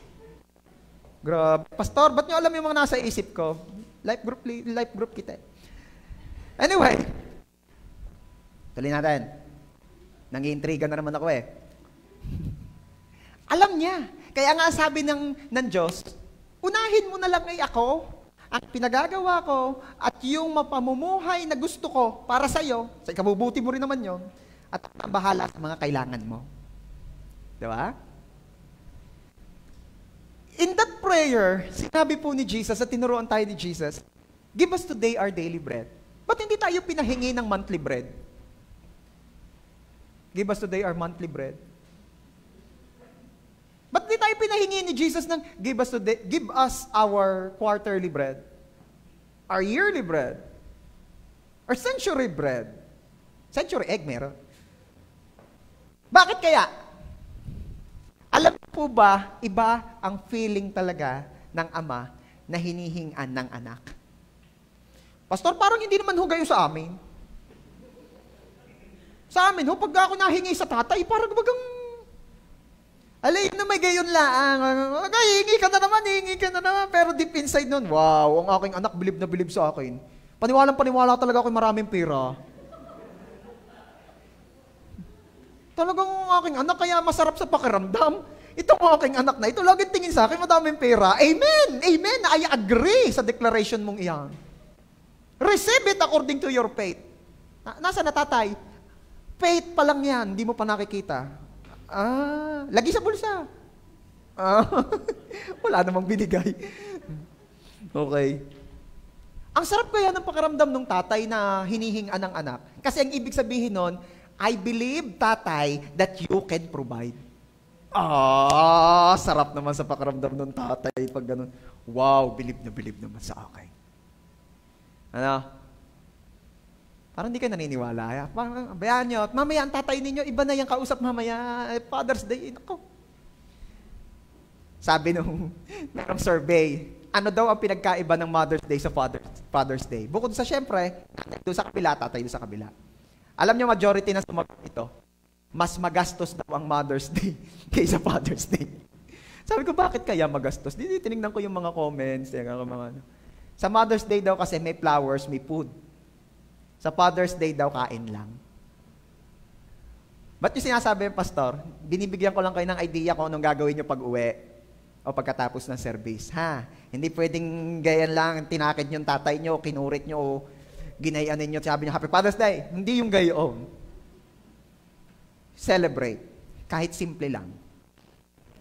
Grabe. Pastor, ba't nyo alam yung mga nasa isip ko? Life group kita. Anyway, tuloy natin. Nang-iintriga na naman ako eh. Alam niya. Kaya nga sabi ng Diyos, unahin mo na lang ay ako, ang pinagagawa ko, at yung mapamumuhay na gusto ko para sa'yo, sa ikabubuti mo rin naman yon, at ang bahala sa mga kailangan mo. Diba? In that prayer, sinabi po ni Jesus, at tinuruan tayo ni Jesus, give us today our daily bread. Ba't hindi tayo pinahingi ng monthly bread? Give us today our monthly bread. Ba't hindi tayo pinahingi ni Jesus ng give us our quarterly bread? Our yearly bread? Our century bread? Century egg meron. Bakit kaya? Alam po ba, iba ang feeling talaga ng Ama na hinihingan ng anak? Pastor, parang hindi naman ho gayon sa amin. Sa amin, pag ako nahingi sa tatay, parang bagang, alay na may gayon lang. Hingi ka na naman. Pero deep inside nun, wow, ang aking anak bilib na bilib sa akin. Paniwalang-paniwala talaga ako maraming pera. Talagang ang aking anak, kaya masarap sa pakiramdam. Itong aking anak na ito, laging tingin sa akin, madaming pera. Amen! Amen! I agree sa declaration mong iyan. Receive it according to your faith. Nasa na tatay? Faith pa lang yan, hindi mo pa nakikita. Lagi sa bulsa. Wala namang binigay. Okay. Ang sarap kaya ng pakiramdam ng tatay na hinihingan ng anak. Kasi ang ibig sabihin nun, I believe, tatay, that you can provide. Sarap naman sa pakiramdam ng tatay pag ganun. Wow, believe naman sa akin. Ano? Parang hindi kayo naniniwala. Parang, bayaan nyo, at mamaya ang tatay ninyo, iba na yung kausap mamaya. Father's Day, nako. Sabi nung merong survey, ano daw ang pinagkaiba ng Mother's Day sa Father's Day? Bukod sa syempre, doon sa kabila, tatay doon sa kabila. Alam niyo, majority na sumagot ito, mas magastos daw ang Mother's Day kaysa Father's Day. Sabi ko, bakit kaya magastos? Tinignan ko yung mga comments, yung mga ano. Sa Mother's Day daw kasi may flowers, may food. Sa Father's Day daw, kain lang. Ba't yung sinasabi yung pastor? Binibigyan ko lang kayo ng idea kung anong gagawin nyo pag-uwi o pagkatapos ng service. Ha? Hindi pwedeng gayan lang, tinakid yung tatay nyo, kinurit nyo, o ginayanin nyo, sabi nyo, Happy Father's Day. Hindi yung gayon. Celebrate. Kahit simple lang.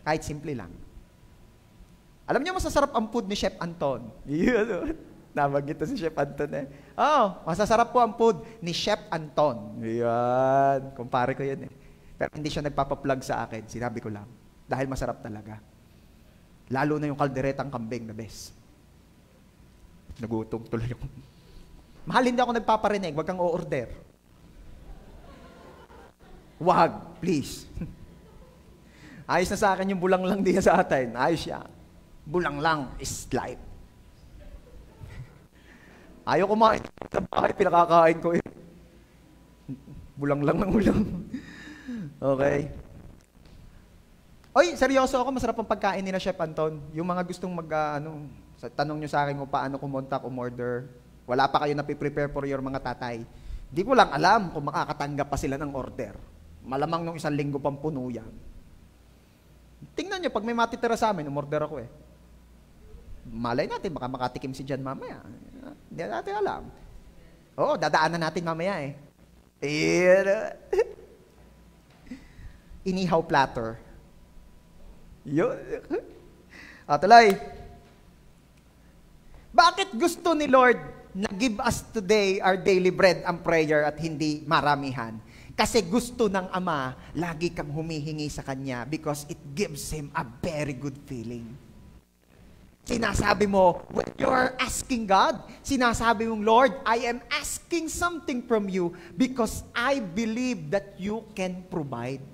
Kahit simple lang. Alam niyo, masasarap ang food ni Chef Anton. Yun. Nabanggit si Chef Anton eh. Oh, masasarap po ang food ni Chef Anton. Yan. Kumpare ko yan eh. Pero hindi siya nagpapaplug sa akin. Sinabi ko lang. Dahil masarap talaga. Lalo na yung kalderetang kambing na best. Nagutom tuloy ako. Mahal, hindi ako nagpaparinig. Huwag kang o-order. Wag, please. Ayos na sa akin yung bulang lang diya sa atin. Ayos siya. Bulang lang is life. Ayaw kumain sa bahay, pinakakain ko eh. Bulang lang ng ulam. Okay. Oy, seryoso ako, masarap ang pagkain ni na Chef Anton. Yung mga gustong tanong nyo sa akin kung paano kumontak, umorder. Wala pa kayo na prepare for your mga tatay. Di ko lang alam kung makakatanggap pa sila ng order. Malamang nung 1 linggo pang puno yan. Tingnan nyo, pag may matitira sa amin, umorder ako eh. Malay natin, baka makatikim si Jan mamaya. Hindi natin alam. Oo, dadaanan natin mamaya eh. Inihaw platter. Yun. Tuloy. Bakit gusto ni Lord na give us today our daily bread ang prayer at hindi maramihan? Kasi gusto ng Ama, lagi kang humihingi sa Kanya because it gives Him a very good feeling. Sinasabi mo, when you're asking God, sinasabi mong, Lord, I am asking something from you because I believe that you can provide.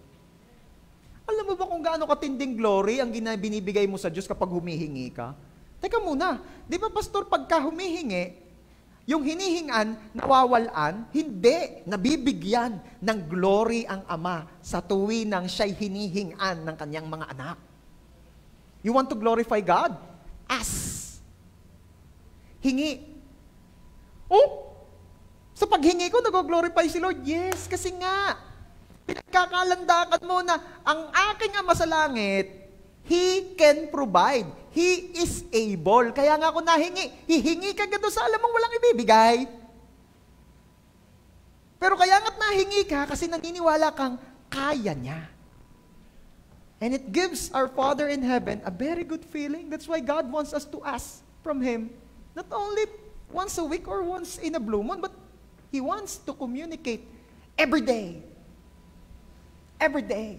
Alam mo ba kung gaano katinding glory ang binibigay mo sa Diyos kapag humihingi ka? Teka muna, di ba pastor, pagka humihingi, yung hinihingan, nawawalan, hindi, nabibigyan ng glory ang Ama sa tuwinang siya'y hinihingan ng kanyang mga anak. You want to glorify God? Ask. Hingi. Oh, sa paghingi ko, nag-glorify si Lord. Yes, kasi nga, pinagkakalandakan mo na ang aking Ama sa langit, He can provide. He is able. Kaya nga ako nahingi. Hihingi ka gado sa alam mong walang ibibigay. Pero kaya nga't nahingi ka kasi naniniwala kang kaya niya. And it gives our Father in heaven a very good feeling. That's why God wants us to ask from Him, not only once a week or once in a blue moon, but He wants to communicate every day. Every day.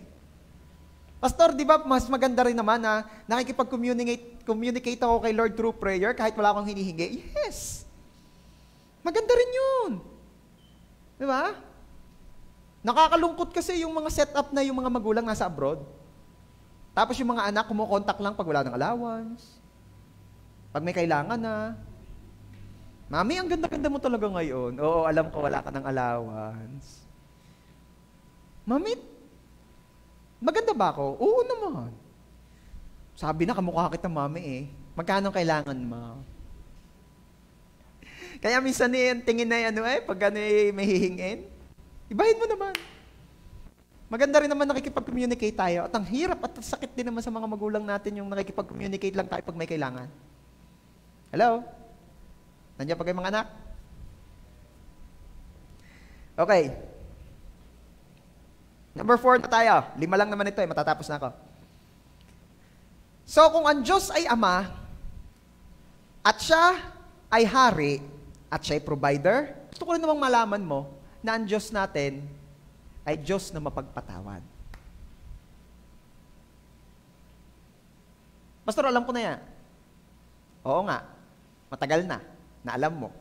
Pastor, di ba mas maganda rin naman na nakikipag-communicate ako kay Lord through prayer kahit wala akong hinihingi? Yes. Maganda rin yun. Di ba? Nakakalungkot kasi yung mga setup na yung mga magulang nasa abroad. Tapos yung mga anak kumukontak lang pag wala ng allowance. Pag may kailangan na. Mami, ang ganda-ganda mo talaga ngayon. Oo, alam ko wala ka ng allowance. Mami, maganda ba ako? Oo naman. Sabi na, kamukha kita, mami eh. Magkano kailangan mo? Kaya minsan tingin na pag may hihingin, ibahin mo naman. Maganda rin naman nakikipag-communicate tayo. At ang hirap at sakit din naman sa mga magulang natin yung nakikipag-communicate lang tayo pag may kailangan. Hello? Nandiyan pa kayo mga anak? Okay. Number 4 na tayo. 5 lang naman ito matatapos na ako. So, kung ang Diyos ay Ama, at Siya ay Hari, at Siya ay Provider, gusto ko rin namang malaman mo na ang Diyos natin ay Diyos na mapagpatawad. Pastor, alam ko na yan. Oo nga, matagal na alam mo.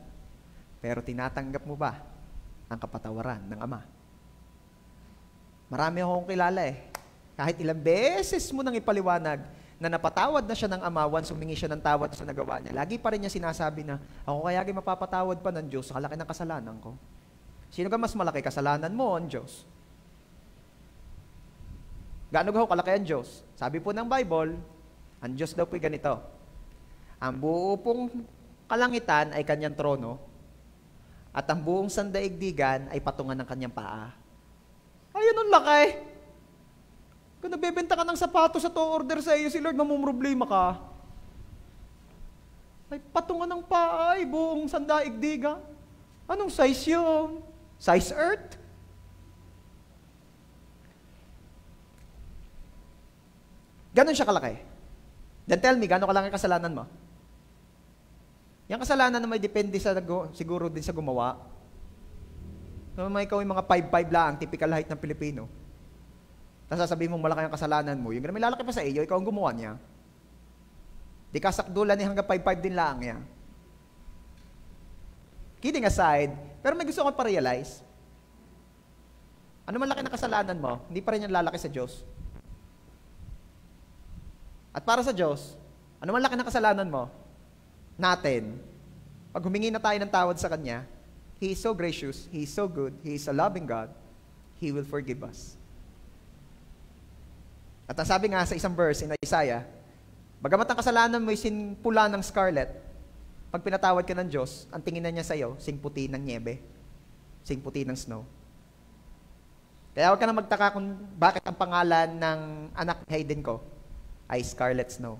Pero tinatanggap mo ba ang kapatawaran ng Ama? Marami akong kilala Kahit ilang beses mo nang ipaliwanag na napatawad na siya ng Ama once humingi siya ng tawad sa nagawa niya, lagi pa rin niya sinasabi na, ako kaya mapapatawad pa ng Diyos sa kalaki ng kasalanan ko. Sino ka mas malaki, kasalanan mo o ang Diyos? Gaano gaho kalaki ang Diyos? Sabi po ng Bible, ang Diyos daw po'y ganito. Ang buo pong kalangitan ay kanyang trono, at ang buong sandaigdigan ay patungan ng kanyang paa. Ayun ang laki. Kung nagbebenta ka ng sapatos at order sa iyo, si Lord, mamumroblema ka. Ay patungan ng paa, ay buong sandaigdigan. Anong size yun? Size earth? Ganon siya kalaki. Then tell me, gano'n kalaki kasalanan mo? Yung kasalanan na may depende sa, siguro din sa gumawa. So, may ikaw yung mga 5'5" lang, typical height ng Pilipino. Tapos sasabihin mong malaki ang kasalanan mo, yung may lalaki pa sa iyo, ikaw ang gumawa niya. Di kasakdulan hanggang 5'5" din lang yan. Kidding aside, pero may gusto kong pa-realize. Ano man laki na kasalanan mo, hindi pa rin yan lalaki sa Diyos. At para sa Diyos, ano man laki na kasalanan mo, natin, pag humingi na tayo ng tawad sa Kanya, He is so gracious, He is so good, He is a loving God, He will forgive us. At ang sabi nga sa isang verse in Isaiah, bagamat ang kasalanan mo ay sinpula ng scarlet, pag pinatawad ka ng Diyos, ang tingin na niya sa iyo, singputi ng niebe, singputi ng snow. Kaya huwag ka na magtaka kung bakit ang pangalan ng anak ni Hayden ko ay Scarlet Snow.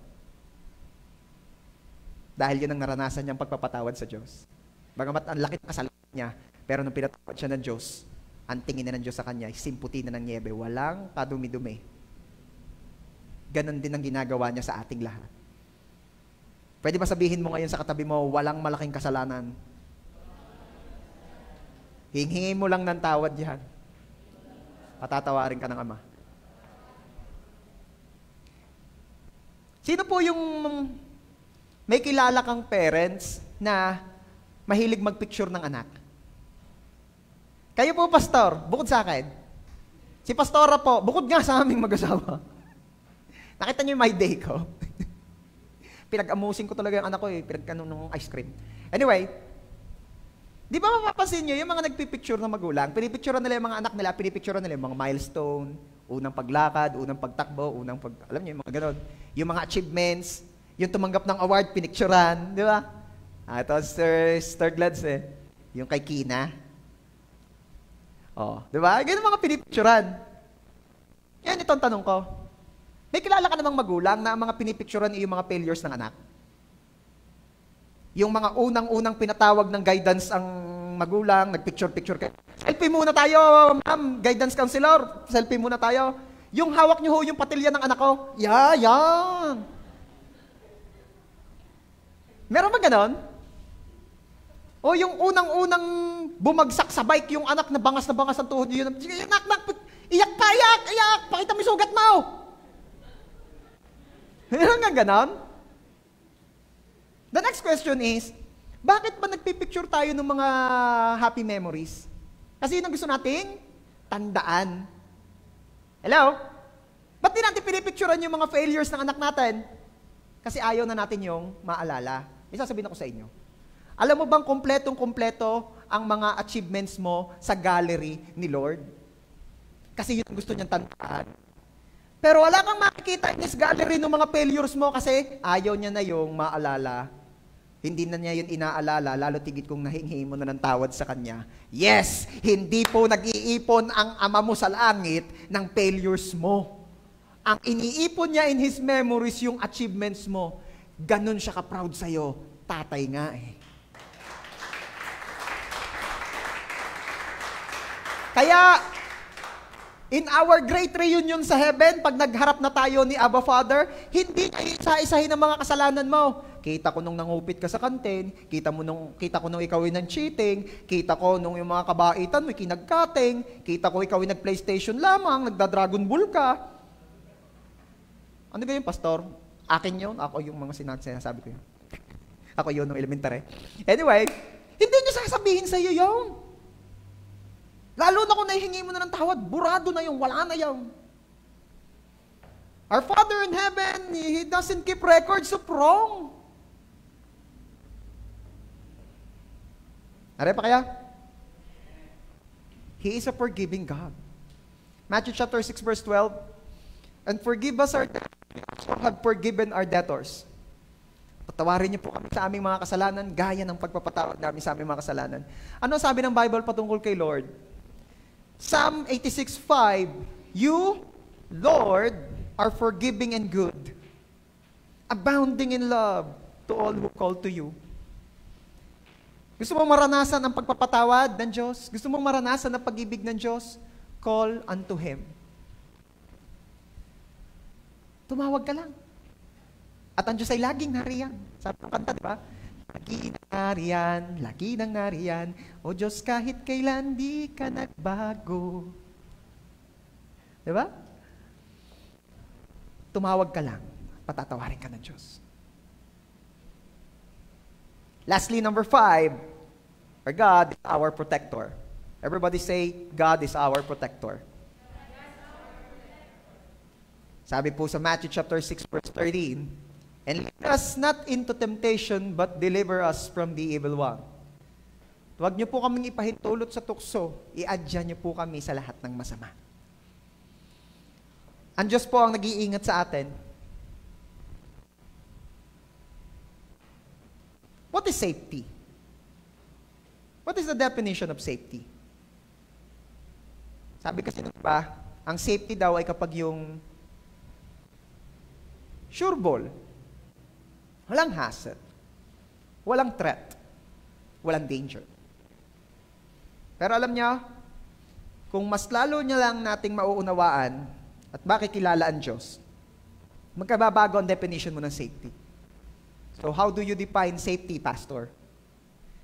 Dahil yun ang naranasan niyang pagpapatawad sa Diyos. Bagamat ang laki ng kasalanan niya, pero nung pinatawad siya ng Diyos, ang tingin na ng Diyos sa kanya, simputi na ng niebe, walang kadumi-dumi. Ganon din ang ginagawa niya sa ating lahat. Pwede ba sabihin mo ngayon sa katabi mo, walang malaking kasalanan? Hinghingi mo lang ng tawad yan. Patatawarin ka ng Ama. Sino po yung may kilala kang parents na mahilig magpicture ng anak? Kayo po, pastor, bukod sa akin. Si pastora po, bukod nga sa aming mag-asawa. Nakita niyo yung my day ko? Pinag-amusin ko talaga yung anak ko pinagkanon ng ice cream. Anyway, di ba mapapansin niyo, yung mga nagpipicture ng magulang, pinipicturean nila yung mga anak nila, pinipicturean nila yung mga milestone, unang paglakad, unang pagtakbo, alam niyo, yung mga ganon. Yung mga achievements, yung tumanggap ng award, pinicturean, di ba? Ito, Sir Glads yung kay Kina. Di ba? Ganun mga pinipicturean. Yan itong tanong ko. May kilala ka namang magulang na ang mga pinipicturean ay yung mga failures ng anak? Yung mga unang-unang pinatawag ng guidance ang magulang, nagpicture-picture kayo. Selfie muna tayo, ma'am, guidance counselor. Selfie muna tayo. Yung hawak niyo ho, yung patilya ng anak ko. Yan. Meron ba ganon? O yung unang-unang bumagsak sa bike, yung anak na bangas ang tuhod niyo. Iyak pa, iyak. Pakita mo yung sugat mo. Meron nga ganon? The next question is, bakit ba nagpipicture tayo ng mga happy memories? Kasi yun ang gusto nating tandaan. Hello? Ba't di natin pinipicturean yung mga failures ng anak natin? Kasi ayaw na natin yung maalala. Isasabihin ako sa inyo. Alam mo bang kompletong-kompleto ang mga achievements mo sa gallery ni Lord? Kasi yun ang gusto niyang tandaan. Pero wala kang makikita in this gallery ng mga failures mo kasi ayaw niya na yung maalala. Hindi na niya yun inaalala, lalo tigit kung nahingi mo na ng tawad sa Kanya. Yes, hindi po nag-iipon ang Ama mo sa langit ng failures mo. Ang iniipon niya in His memories yung achievements mo. Ganon siya ka-proud sa'yo. Tatay nga Kaya, in our great reunion sa heaven, pag nagharap na tayo ni Abba Father, hindi niya isa-isahin ang mga kasalanan mo. Kita ko nung nangupit ka sa kantin, kita ko nung ikaw ay nang-cheating, kita ko nung yung mga kabaitan mo kinagkating, kita ko ikaw ay nag-PlayStation lamang, nagda-Dragon Ball ka. Ano ba yung pastor? Akin yun? Ako yung mga sinasabi ko yun. Ako yun nung elementary. Anyway, hindi niya sasabihin sa iyo yun. Lalo na kung nahihingi mo na ng tawad, burado na yung, wala na yung. Our Father in heaven, He doesn't keep records of wrong. Are pa kaya? He is a forgiving God. Matthew chapter 6 verse 12, and forgive us our debts, we also have forgiven our debtors. Patawarin niyo po kami sa aming mga kasalanan, gaya ng pagpapatawad namin sa aming mga kasalanan. Ano sabi ng Bible patungkol kay Lord? Psalm 86:5, you, Lord, are forgiving and good, abounding in love to all who call to you. Gusto mong maranasan ang pagpapatawad ng Diyos? Gusto mong maranasan ang pag-ibig ng Diyos? Call unto Him. Tumawag ka lang. At ang Diyos ay laging nariyan. Sabi ng kanta, di ba? Lagi nang nariyan, O Diyos, kahit kailan di ka nagbago. Di ba? Tumawag ka lang, patatawarin ka ng Diyos. Lastly, number 5, our God is our protector. Everybody say, God is our protector. Sabi po sa Matthew chapter 6 verse 13, and lead us not into temptation, but deliver us from the evil one. Huwag niyo po kaming ipahintulot sa tukso, i-adya niyo po kami sa lahat ng masama. Ang Diyos po ang nag-iingat sa atin. What is safety? What is the definition of safety? Sabi kasi nung iba, ang safety daw ay kapag yung sure ball, walang hassle, walang threat, walang danger. Pero alam niyo, kung mas lalo niya lang nating mauunawaan at makikilala ang Diyos, magkababago ang definition mo ng safety. So how do you define safety, Pastor?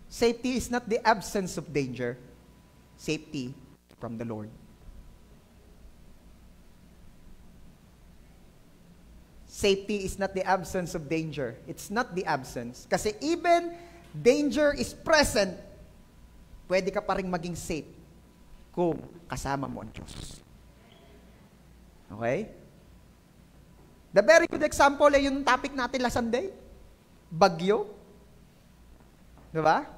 Safety is not the absence of danger. Safety from the Lord. Safety is not the absence of danger. It's not the absence. Kasi even danger is present, pwede ka pa rin maging safe kung kasama mo ang Diyos. Okay? The very good example ay yung topic natin last Sunday. Bagyo. Diba?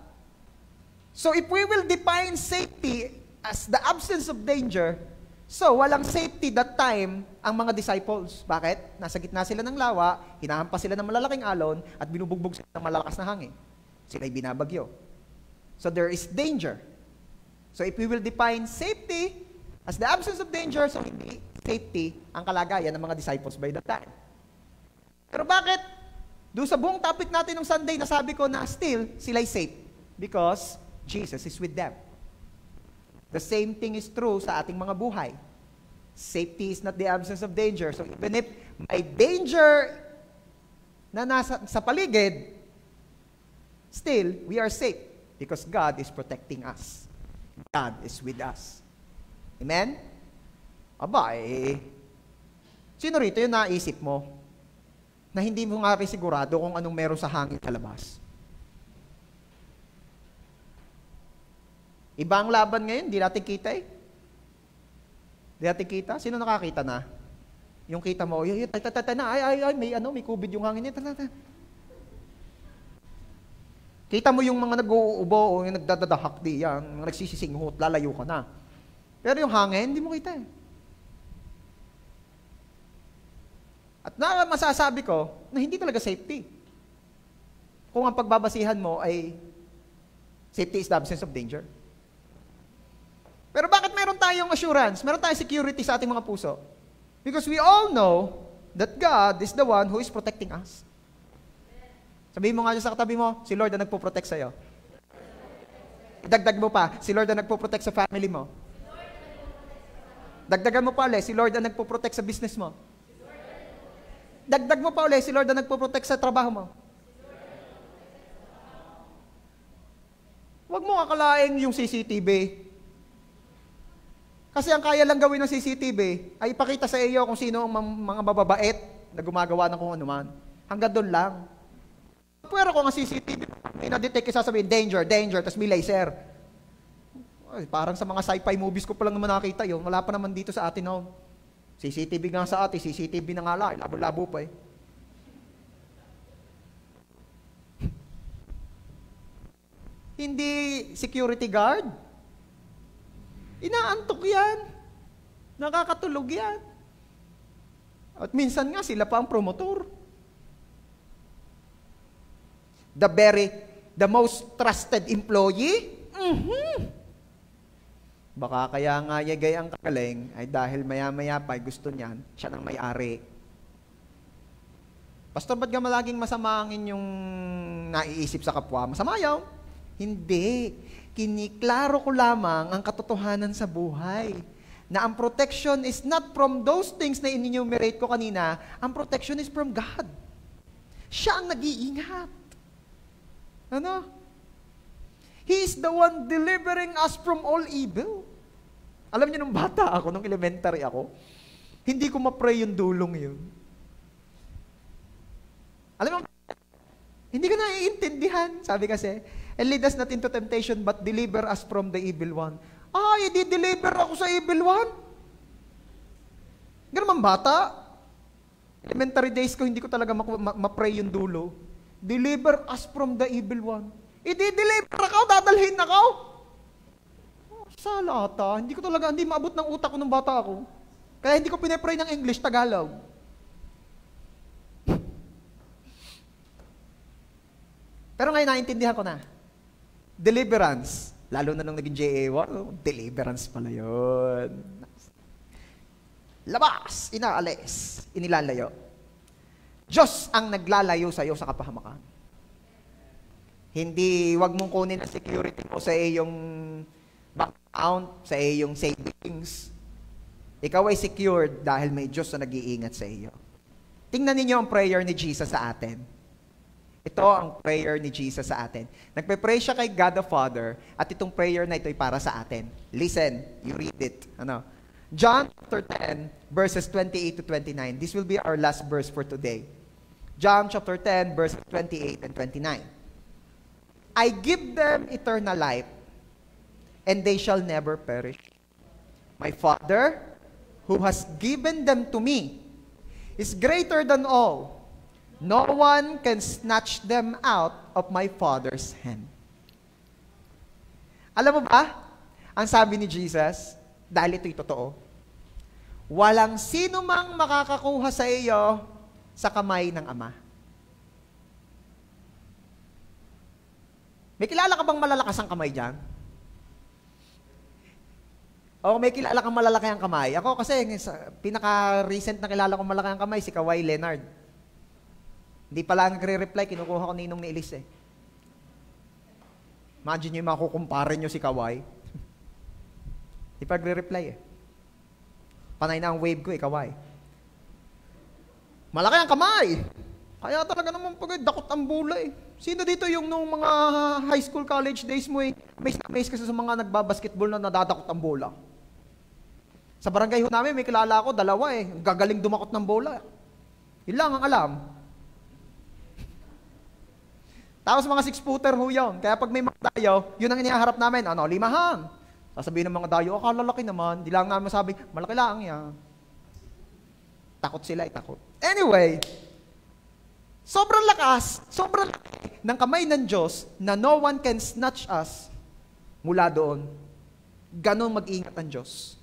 So if we will define safety as the absence of danger, so walang safety that time ang mga disciples. Bakit? Nasa gitna sila ng lawa, hinahampas sila ng malalaking alon, at binubugbog sila ng malakas na hangin. Sila'y binabagyo. So there is danger. So if we will define safety as the absence of danger, so hindi safety ang kalagayan ng mga disciples by that time. Pero bakit? Doon sa buong topic natin ng Sunday, nasabi ko na still, sila'y safe. Because Jesus is with them. The same thing is true sa ating mga buhay. Safety is not the absence of danger. So even if may danger na nasa sa paligid, still, we are safe because God is protecting us. God is with us. Amen? Aba, sino rito yung naisip mo na hindi mo nga rin sigurado kung anong meron sa hangin sa labas? Iba ang laban ngayon, di natin kita eh. Di natin kita? Sino nakakita na? Yung kita mo, may COVID yung hangin niya. Kita mo yung mga nag-uubo o yung nagdadadahak di yan, mga nagsisisinghot, lalayo ka na. Pero yung hangin, hindi mo kita eh. At masasabi ko na hindi talaga safety. Kung ang pagbabasihan mo ay safety is the absence of danger. Pero bakit meron tayong assurance? Meron tayong security sa ating mga puso? Because we all know that God is the one who is protecting us. Sabihin mo nga sa katabi mo, si Lord ang nagpo-protect sa'yo. Dagdag mo pa, si Lord ang nagpo-protect sa family mo. Dagdagan mo pa ulit, si Lord ang nagpo-protect sa business mo. Dagdag mo pa ulit, si Lord ang nagpo-protect sa trabaho mo. Huwag mo akalaing yung CCTV. Kasi ang kaya lang gawin ng CCTV ay ipakita sa iyo kung sino ang mga mababait na gumagawa ng kung anuman. Hanggang doon lang. Pero kung ang CCTV, may na-detect ka sasabihin, danger, danger, tapos may laser. Ay, parang sa mga sci-fi movies ko pa lang naman nakita yun. Wala pa naman dito sa atin noon. CCTV nga sa ate, CCTV na nga lang, labo-labo pa eh. Hindi security guard. Inaantok yan. Nakakatulog yan. At minsan nga sila pa ang promotor. The most trusted employee? Baka kaya nga yagay ang kagaling ay dahil maya-maya pa gusto niyan, siya nang may-ari. Pastor, ba't ka malaging masama ang inyong naiisip sa kapwa? Masama yun? Hindi. Kiniklaro ko lamang ang katotohanan sa buhay. Na ang protection is not from those things na in-enumerate ko kanina. Ang protection is from God. Siya ang nag-iingat. Ano? He is the one delivering us from all evil. Alam niyo, nung bata ako, nung elementary ako, hindi ko ma-pray yung dulong yun. Alam mo, hindi ko naiintindihan. Sabi kasi, and lead us not into temptation, but deliver us from the evil one. I-deliver ako sa evil one? Ganun man bata. Elementary days ko, hindi ko talaga ma-pray yung dulo. Deliver us from the evil one. I-deliver ako, dadalhin ako. Sala ata. Hindi maabot ng utak ko nung bata ako. Kaya hindi ko pinapray ng English, Tagalog. Pero ngayon, naintindihan ko na. Deliverance. Lalo na nung naging JA1, deliverance pala yun. Labas, inaalis, inilalayo. Diyos ang naglalayo sa iyo sa kapahamakan. Hindi, wag mong kunin ang security mo sa iyong bank account, sa iyong savings. Ikaw ay secured dahil may Diyos na nag-iingat sa iyo. Tingnan ninyo ang prayer ni Jesus sa atin. Ito ang prayer ni Jesus sa atin. Nagpe-pray siya kay God the Father at itong prayer na ito ay para sa atin. Listen, you read it. John chapter 10, verses 28 to 29. This will be our last verse for today. John chapter 10, verses 28 and 29. I give them eternal life, and they shall never perish. My Father, who has given them to me, is greater than all. No one can snatch them out of my Father's hand. Alam mo ba, ang sabi ni Jesus, dahil ito'y totoo, walang sino mang makakakuha sa iyo sa kamay ng Ama. May kilala ka bang malalakas ang kamay dyan? O may kilala kang malalaki ang kamay? Ako kasi, pinaka-recent na kilala kong malaki ang kamay, si Kawhi Leonard. Hindi pala nagre-reply, kinukuha ko ninong ni Elise eh. Imagine nyo yung makukumpare nyo si Kawhi. Hindi pa nagre-reply eh. Panay na ang wave ko eh, Kawhi. Malaki ang kamay! Kaya talaga naman pag dakot ang bula eh. Sino dito yung nung mga high school, college days mo eh, amaze kasi sa mga nagbabasketball na nadadakot ang bola. Sa barangay ho namin, may kilala ako, dalawa eh, gagaling dumakot ng bola. Yun lang ang alam. Tapos mga 6-footer ho yun. Kaya pag may mga dayo, yun ang iniharap namin, limahan. Sasabihin ng mga dayo, akala laki naman. Di lang namin masabi, malaki lang yan. Takot sila, takot. Anyway, sobrang lakas, sobrang laki ng kamay ng Diyos na no one can snatch us mula doon. Ganon mag-ingat ang Diyos.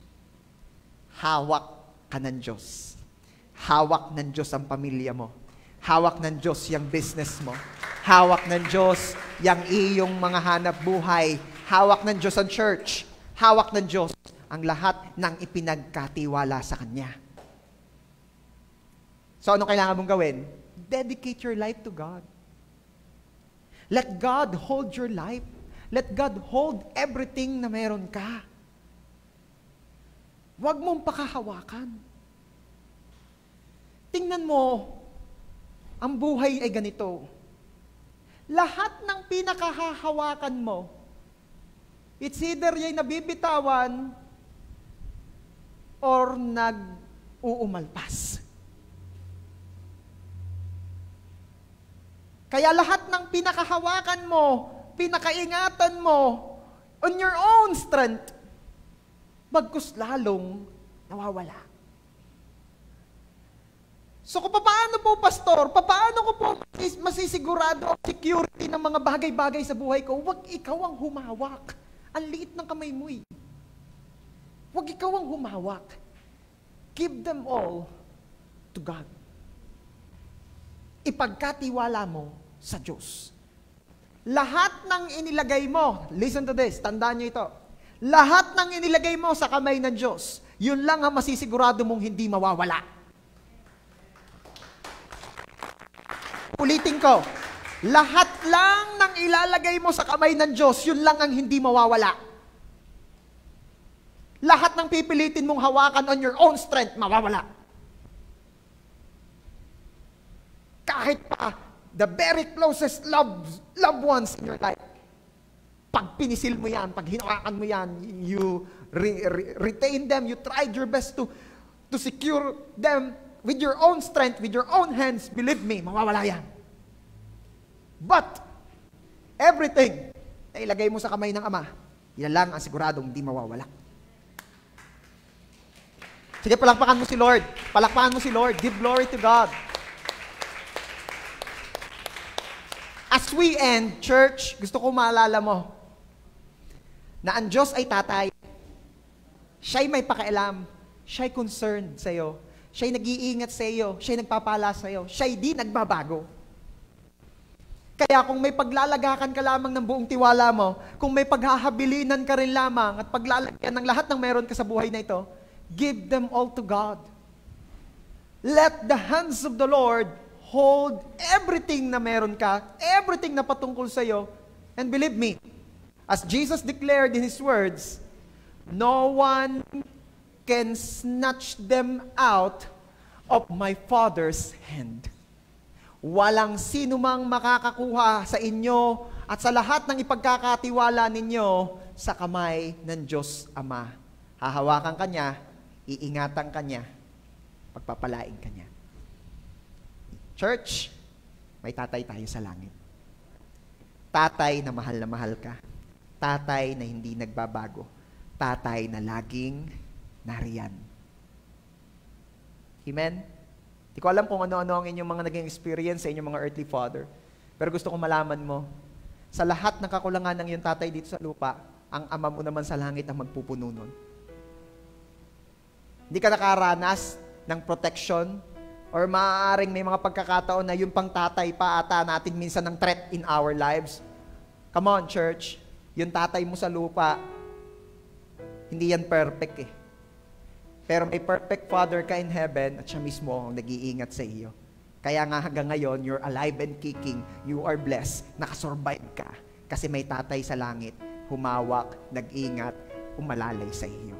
Hawak ka ng Diyos. Hawak ng Diyos ang pamilya mo. Hawak ng Diyos yung business mo. Hawak ng Diyos yung iyong mga hanap buhay. Hawak ng Diyos ang church. Hawak ng Diyos ang lahat ng ipinagkatiwala sa Kanya. So, ano kailangan mong gawin? Dedicate your life to God. Let God hold your life. Let God hold everything na meron ka. Huwag mong pakahawakan. Tingnan mo, ang buhay ay ganito. Lahat ng pinakahahawakan mo, it's either yung nabibitawan or nag-uumalpas. Kaya lahat ng pinakahawakan mo, pinakaingatan mo, on your own strength, bagkus lalong nawawala. So kung paano po, pastor, paano ko po masisigurado ang security ng mga bagay-bagay sa buhay ko? Huwag ikaw ang humawak. Ang liit ng kamay mo eh. Huwag ikaw ang humawak. Give them all to God. Ipagkatiwala mo sa Diyos. Lahat ng inilagay mo, listen to this, tandaan niyo ito. Lahat ng inilagay mo sa kamay ng Diyos, yun lang ang masisigurado mong hindi mawawala. Ulitin ko, lahat lang ng ilalagay mo sa kamay ng Diyos, yun lang ang hindi mawawala. Lahat ng pipilitin mong hawakan on your own strength, mawawala. Kahit pa, the very closest loved ones in your life, pag pinisil mo yan, pag hinawakan mo yan, you retain them, you tried your best to secure them with your own strength, with your own hands, believe me, mawawala yan. But, everything na ilagay mo sa kamay ng Ama, yan lang ang siguradong hindi mawawala. Sige, palakpakan mo si Lord. Palakpakan mo si Lord. Give glory to God. As we end, church, gusto ko maalala mo na ang Diyos ay tatay. Siya'y may pakialam. Siya'y concerned sa iyo. Siya'y nag-iingat sa iyo. Siya'y nagpapala sa iyo. Siya'y di nagbabago. Kaya kung may paglalagakan ka lamang ng buong tiwala mo, kung may paghahabilinan ka rin lamang at paglalagyan ng lahat ng meron ka sa buhay na ito, give them all to God. Let the hands of the Lord hold everything na meron ka, everything na patungkol sa iyo. And believe me, as Jesus declared in His words, no one can snatch them out of my Father's hand. Walang sino mang makakakuha sa inyo at sa lahat ng ipagkakatiwala ninyo sa kamay ng Diyos Ama. Hahawakan ka niya, iingatan ka niya, pagpapalain ka niya. Church, may tatay tayo sa langit. Tatay na mahal ka. Tatay na hindi nagbabago. Tatay na laging nariyan. Amen? Di ko alam kung ano-ano ang inyong mga naging experience sa inyong mga earthly father. Pero gusto kong malaman mo, sa lahat ng kakulangan ng iyong tatay dito sa lupa, ang Ama mo naman sa langit ang magpupuno nun. Hindi ka nakaranas ng protection or maaaring may mga pagkakataon na yung pang tatay pa ata natin minsan ng threat in our lives. Come on, church. Yung tatay mo sa lupa, hindi yan perfect eh. Pero may perfect Father ka in heaven at siya mismo ang nag-iingat sa iyo. Kaya nga hanggang ngayon, you're alive and kicking. You are blessed. Nakasurvive ka. Kasi may tatay sa langit, humawak, nag-ingat, umalalay sa iyo.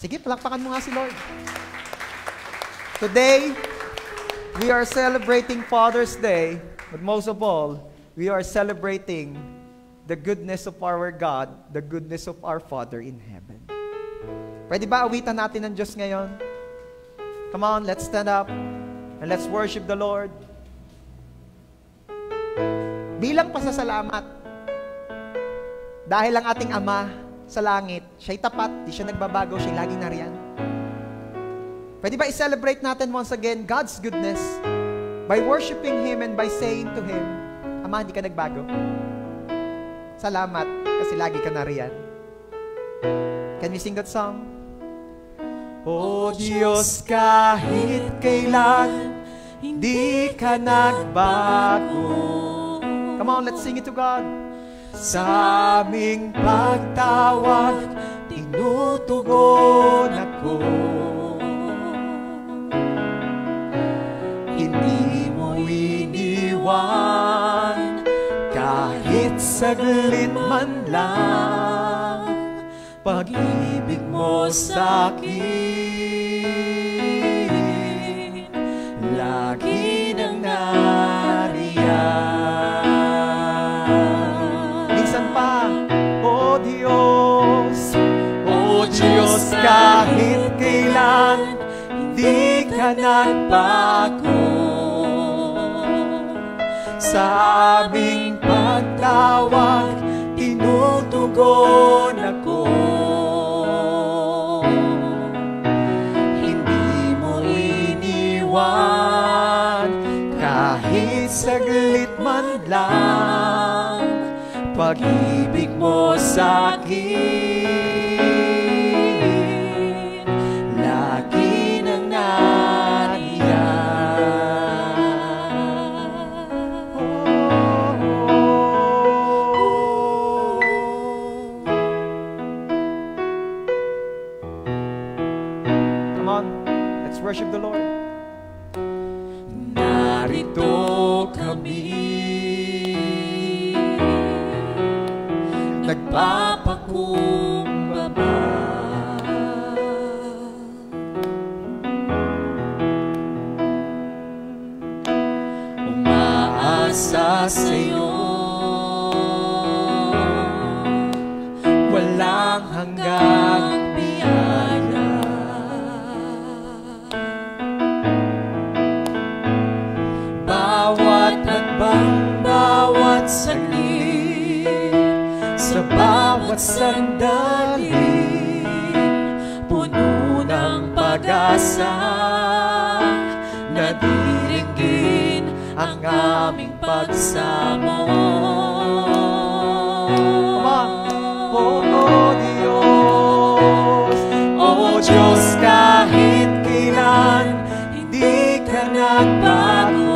Sige, palakpakan mo nga si Lord. Today, we are celebrating Father's Day, but most of all, we are celebrating the goodness of our God, the goodness of our Father in heaven. Pwede ba awitan natin ng Diyos ngayon? Come on, let's stand up and let's worship the Lord. Bilang pasasalamat, dahil ang ating Ama sa langit, siya'y tapat, di siya nagbabago, siya'y laging nariyan. Pwede ba i-celebrate natin once again God's goodness by worshiping Him and by saying to Him, Ama, hindi ka nagbago. Salamat kasi lagi ka nariyan. Can we sing that song? O Diyos, kahit kailan, hindi ka nagbago. Come on, let's sing it to God. Sa aming pagtawag, tinutugon ako. Hindi mo iniwan, kahit saglit man lang. Pag-ibig mo sa'kin, lagi nang nariyan. Minsan pa, O Diyos, kahit kailan, hindi ka nagbago. Sa aming pagtawag, tinutugon ako. Hindi mo iniwan, saglit man lang, pag-ibig mo sa'kin lagi nang nariyan. Come on, let's worship the Lord. Narito kami, nagpapakumbaba, umaasa sa'yo, walang hanggang biyaya. Bawat hakbang, bawat saglit, sa bawat sandali, puno ng pag-asa, nadiringgin ang aming pagsamo. O Diyos, kahit kailan, hindi ka nagbago.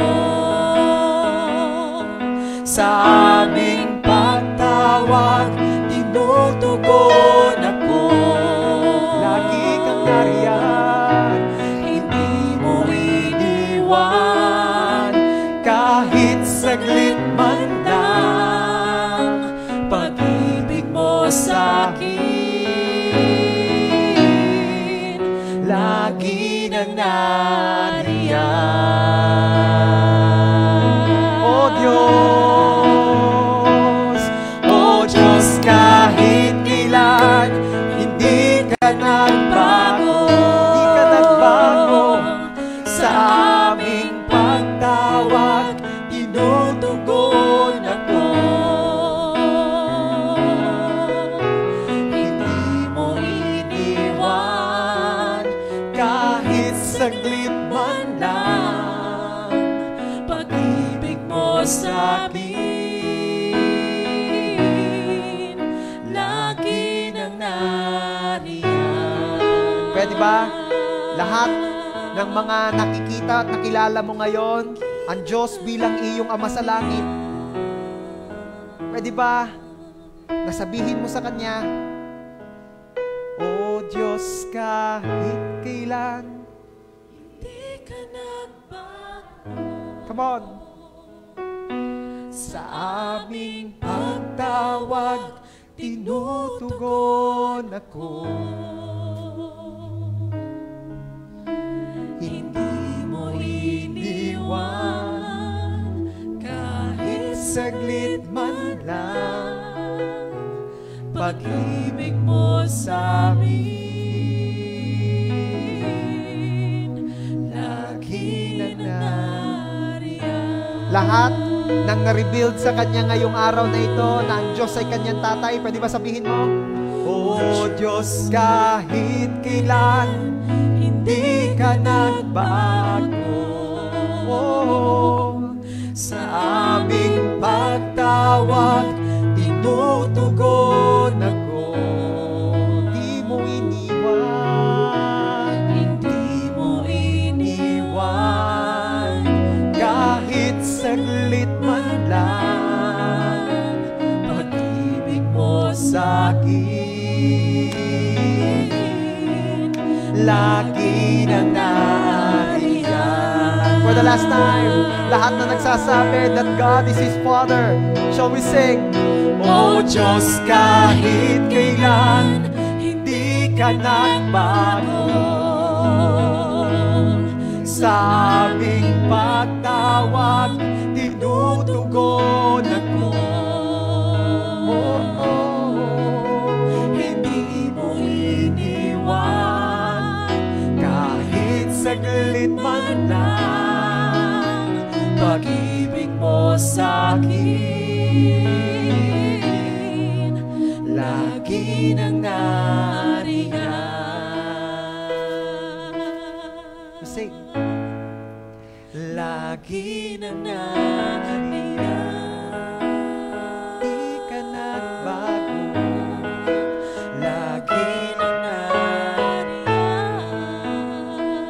Sa aming pagtawag, tinutugon ako. Lagi kang nariyan, hindi mo iniwan. Kahit saglit man lang, pag-ibig mo sa'kin lagi nang nariyan. O Diyos, kahit kailan, hindi ka nagbago. Hindi ka nagbago. Sa aming pagtawag, tinutugon ako. Hindi mo iniwan, kahit saglit man lang, pag-ibig mo sa'kin lagi nang nariyan. Pwede ba? Lahat ng mga nakikita at nakilala mo ngayon, ang Diyos bilang iyong Ama sa langit. Pwede ba? Nasabihin mo sa Kanya, O Diyos, kahit kailan, hindi ka nagbago. Come on. Sa aming pagtawag, tinutugon ako. Hindi mo iniwan, kahit saglit man lang, pag-ibig mo sa'min lagi na nariyan. Lahat nang na-revealed sa Kanya ngayong araw na ito, na ang Diyos ay Kanyang tatay, pwede ba sabihin mo? O Diyos, kahit kailan, hindi ka nagbago. Sa aming pagtawag, tinutugon ako. Di mo iniwan, hindi mo iniwan, kahit saglit man lang, pag-ibig mo sa'kin lagi nang nariyan. For the last time, lahat na nagsasabi that God is His Father, shall we sing? O Diyos, kahit kailan, hindi ka nagbago. Sa aming pagtawag, tinutugon ako. Hindi mo iniwan, kahit saglit man lang, pag-ibig mo sa'kin lagi nang nariyan. Sing. Lagi lagi na nariyan. Di ka nagbago, Lagi na nariyan.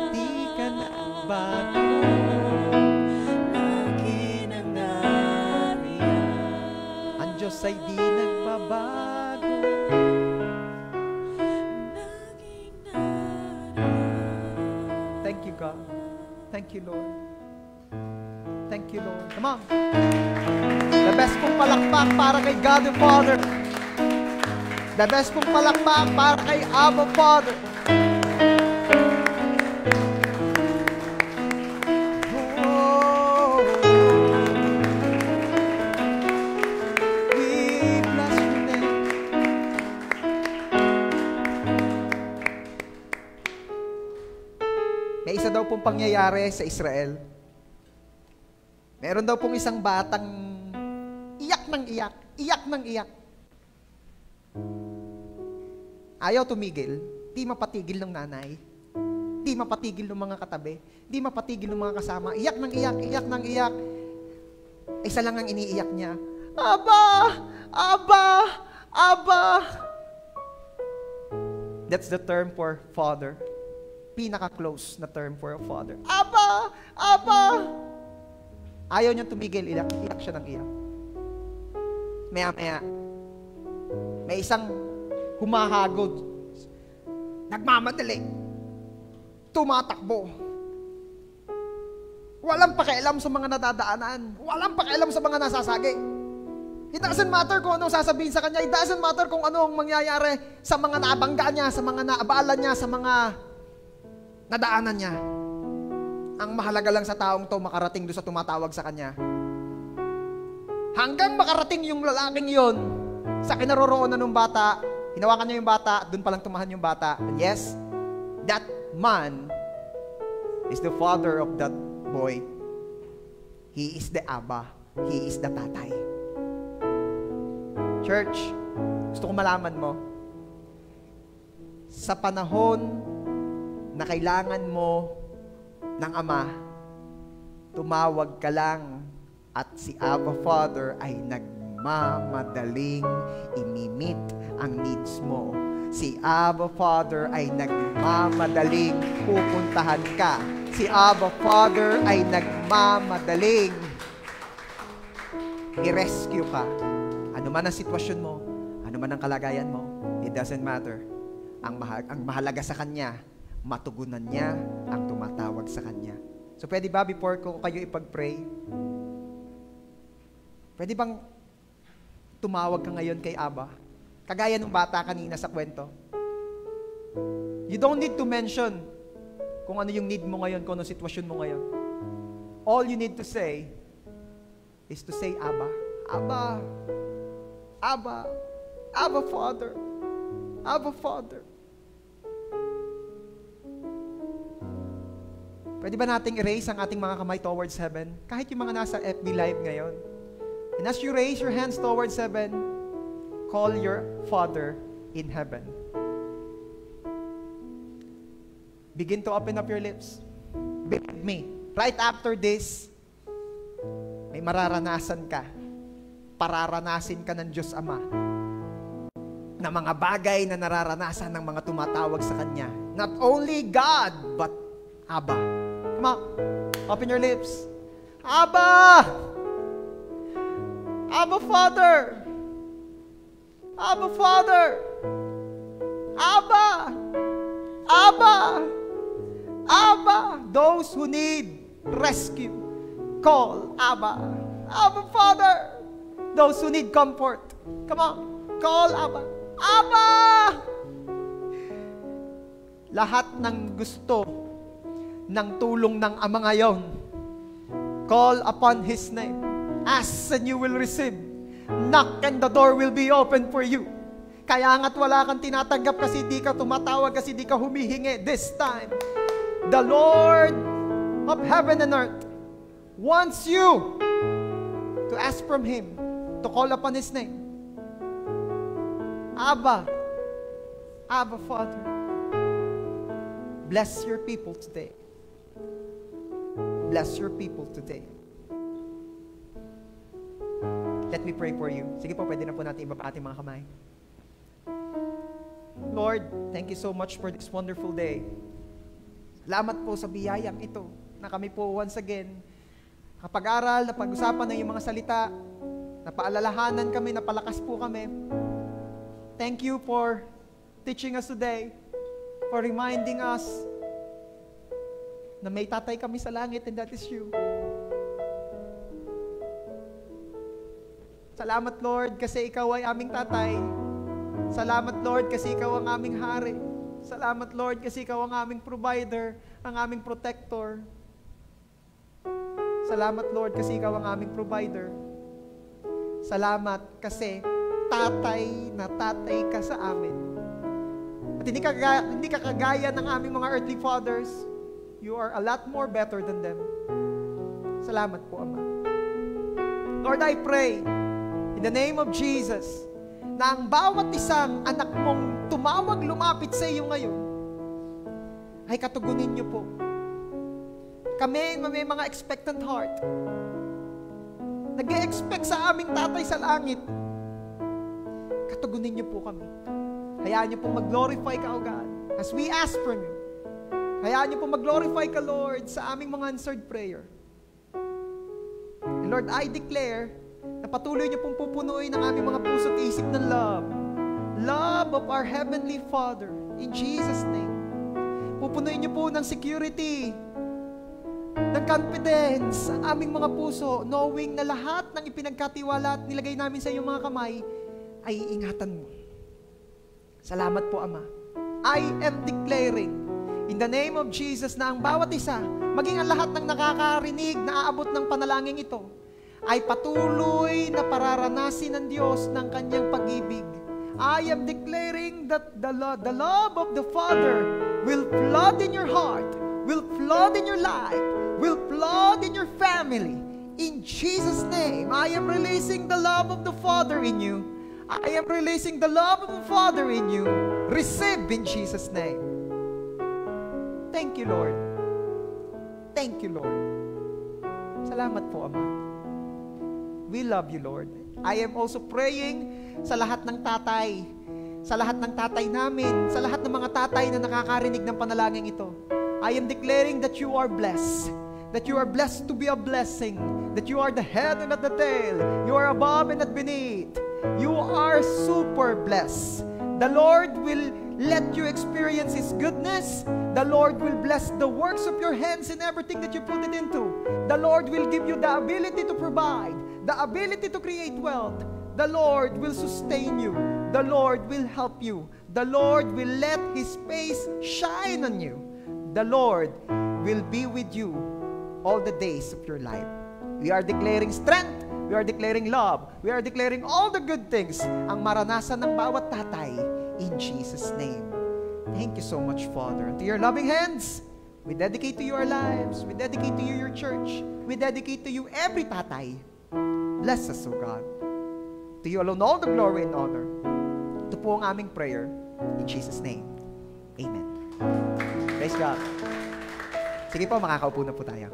di ka nagbago. Lagi na nariyan. Ang Diyos ay di nagbabago. Laging nariyan. Thank you, God. Thank you, Lord. Thank you, Lord. Come on. The best pong palakpak para kay God the Father. The best pong palakpak para kay Abba Father. Oh, we bless your name. May isa daw pong pangyayari sa Israel. Meron daw pong isang batang iyak ng iyak, iyak ng iyak. Ayaw tumigil, di mapatigil ng nanay, di mapatigil ng mga katabi, di mapatigil ng mga kasama. Iyak ng iyak, iyak ng iyak. Isa lang ang iniiyak niya. Aba! Aba! Aba! That's the term for father. Pinaka-close na term for a father. Aba! Aba! Ayaw niyang tumigil, iyak siya ng iyak. Maya-maya, may isang humahagod, nagmamadali, tumatakbo. Walang pakialam sa mga nadadaanan. Walang pakialam sa mga nasasagi. It doesn't matter kung anong sasabihin sa kanya. It doesn't matter kung anong mangyayari sa mga naabangga niya, sa mga naabala niya, sa mga nadaanan niya. Ang mahalaga lang sa taong to makarating doon sa tumatawag sa kanya. Hanggang makarating yung lalaking yon sa kinaroroonan ng bata, hinawakan niya yung bata, doon palang tumahan yung bata. And yes, that man is the father of that boy. He is the Abba. He is the tatay. Church, gusto ko malaman mo, sa panahon na kailangan mo ng Ama, tumawag ka lang at si Abba Father ay nagmamadaling imimit ang needs mo. Si Abba Father ay nagmamadaling pupuntahan ka. Si Abba Father ay nagmamadaling i-rescue ka. Ano man ang sitwasyon mo, ano man ang kalagayan mo, it doesn't matter. Ang mahalaga sa Kanya, matugunan niya ang tumatawag sa Kanya. So pwede ba before ko kayo ipag-pray? Pwede bang tumawag ka ngayon kay Abba? Kagaya ng bata kanina sa kwento. You don't need to mention kung ano yung need mo ngayon, kung ano sitwasyon mo ngayon. All you need to say is to say, Abba, Abba, Abba, Abba Father, Abba Father. Pwede ba nating erase ang ating mga kamay towards heaven? Kahit yung mga nasa FB Live ngayon. And as you raise your hands towards heaven, call your Father in heaven. Begin to open up your lips. Believe me, right after this, may mararanasan ka. Pararanasin ka ng Diyos Ama na mga bagay na nararanasan ng mga tumatawag sa Kanya. Not only God, but Abba. Come on, open your lips. Abba! Abba Father! Abba Father! Abba! Abba! Abba! Those who need rescue, call Abba. Abba Father! Those who need comfort, come on, call Abba. Abba! Lahat ng gusto ng tulong ng Ama ngayon, call upon His name. Ask and you will receive. Knock and the door will be open for you. Kaya nga't wala kang tinatanggap kasi di ka tumatawag, kasi di ka humihingi. This time, the Lord of heaven and earth wants you to ask from Him, to call upon His name. Abba, Abba Father, bless your people today. Bless your people today. Let me pray for you. Sige po, pwede na po natin ibaba ating mga kamay. Lord, thank you so much for this wonderful day. Salamat po sa biyayang ito na kami po once again kapag-aral, napag-usapan ng iyong mga salita, napaalalahanan kami, napalakas po kami. Thank you for teaching us today, for reminding us na may tatay kami sa langit and that is you. Salamat Lord kasi ikaw ay aming tatay. Salamat Lord kasi ikaw ang aming hari. Salamat Lord kasi ikaw ang aming provider, ang aming protector. Salamat Lord kasi ikaw ang aming provider. Salamat kasi tatay na tatay ka sa amin. At hindi ka kagaya ng aming mga earthly fathers. You are a lot more better than them. Salamat po, Ama. Lord, I pray in the name of Jesus na ang bawat isang anak mong tumawag, lumapit sa iyo ngayon, ay katugunin niyo po. Kami may mga expectant heart. Nag-e-expect sa aming tatay sa langit. Katugunin niyo po kami. Hayaan niyo po mag-glorify ka, O God, as we ask from you. Hayaan niyo po mag-glorify ka, Lord, sa aming mga answered prayer. And Lord, I declare na patuloy niyo pong pupunuin ang aming mga puso at isip ng love. Love of our Heavenly Father. In Jesus' name. Pupunuin niyo po ng security, ng confidence sa aming mga puso, knowing na lahat ng ipinagkatiwala at nilagay namin sa iyong mga kamay ay iingatan mo. Salamat po, Ama. I am declaring in the name of Jesus na ang bawat isa, maging ang lahat ng nakakarinig na aabot ng panalangin ito, ay patuloy na pararanasin ng Diyos ng kanyang pag-ibig. I am declaring that the love of the Father will flood in your heart, will flood in your life, will flood in your family. In Jesus' name, I am releasing the love of the Father in you. I am releasing the love of the Father in you. Receive in Jesus' name. Thank you, Lord. Thank you, Lord. Salamat po, Ama. We love you, Lord. I am also praying sa lahat ng tatay, sa lahat ng tatay namin, sa lahat ng mga tatay na nakakarinig ng panalangin ito. I am declaring that you are blessed, that you are blessed to be a blessing, that you are the head and not the tail, you are above and not beneath. You are super blessed. The Lord will let you experience His goodness. The Lord will bless the works of your hands and everything that you put it into. The Lord will give you the ability to provide, the ability to create wealth. The Lord will sustain you. The Lord will help you. The Lord will let His face shine on you. The Lord will be with you all the days of your life. We are declaring strength. We are declaring love. We are declaring all the good things ang maranasan ng bawat tatay in Jesus' name. Thank you so much, Father. And to your loving hands, we dedicate to you our lives. We dedicate to you your church. We dedicate to you every tatay. Bless us, O God. To you alone all the glory and honor. Ito po ang aming prayer. In Jesus' name. Amen. Praise God. Sige po, makakaupo na po tayo.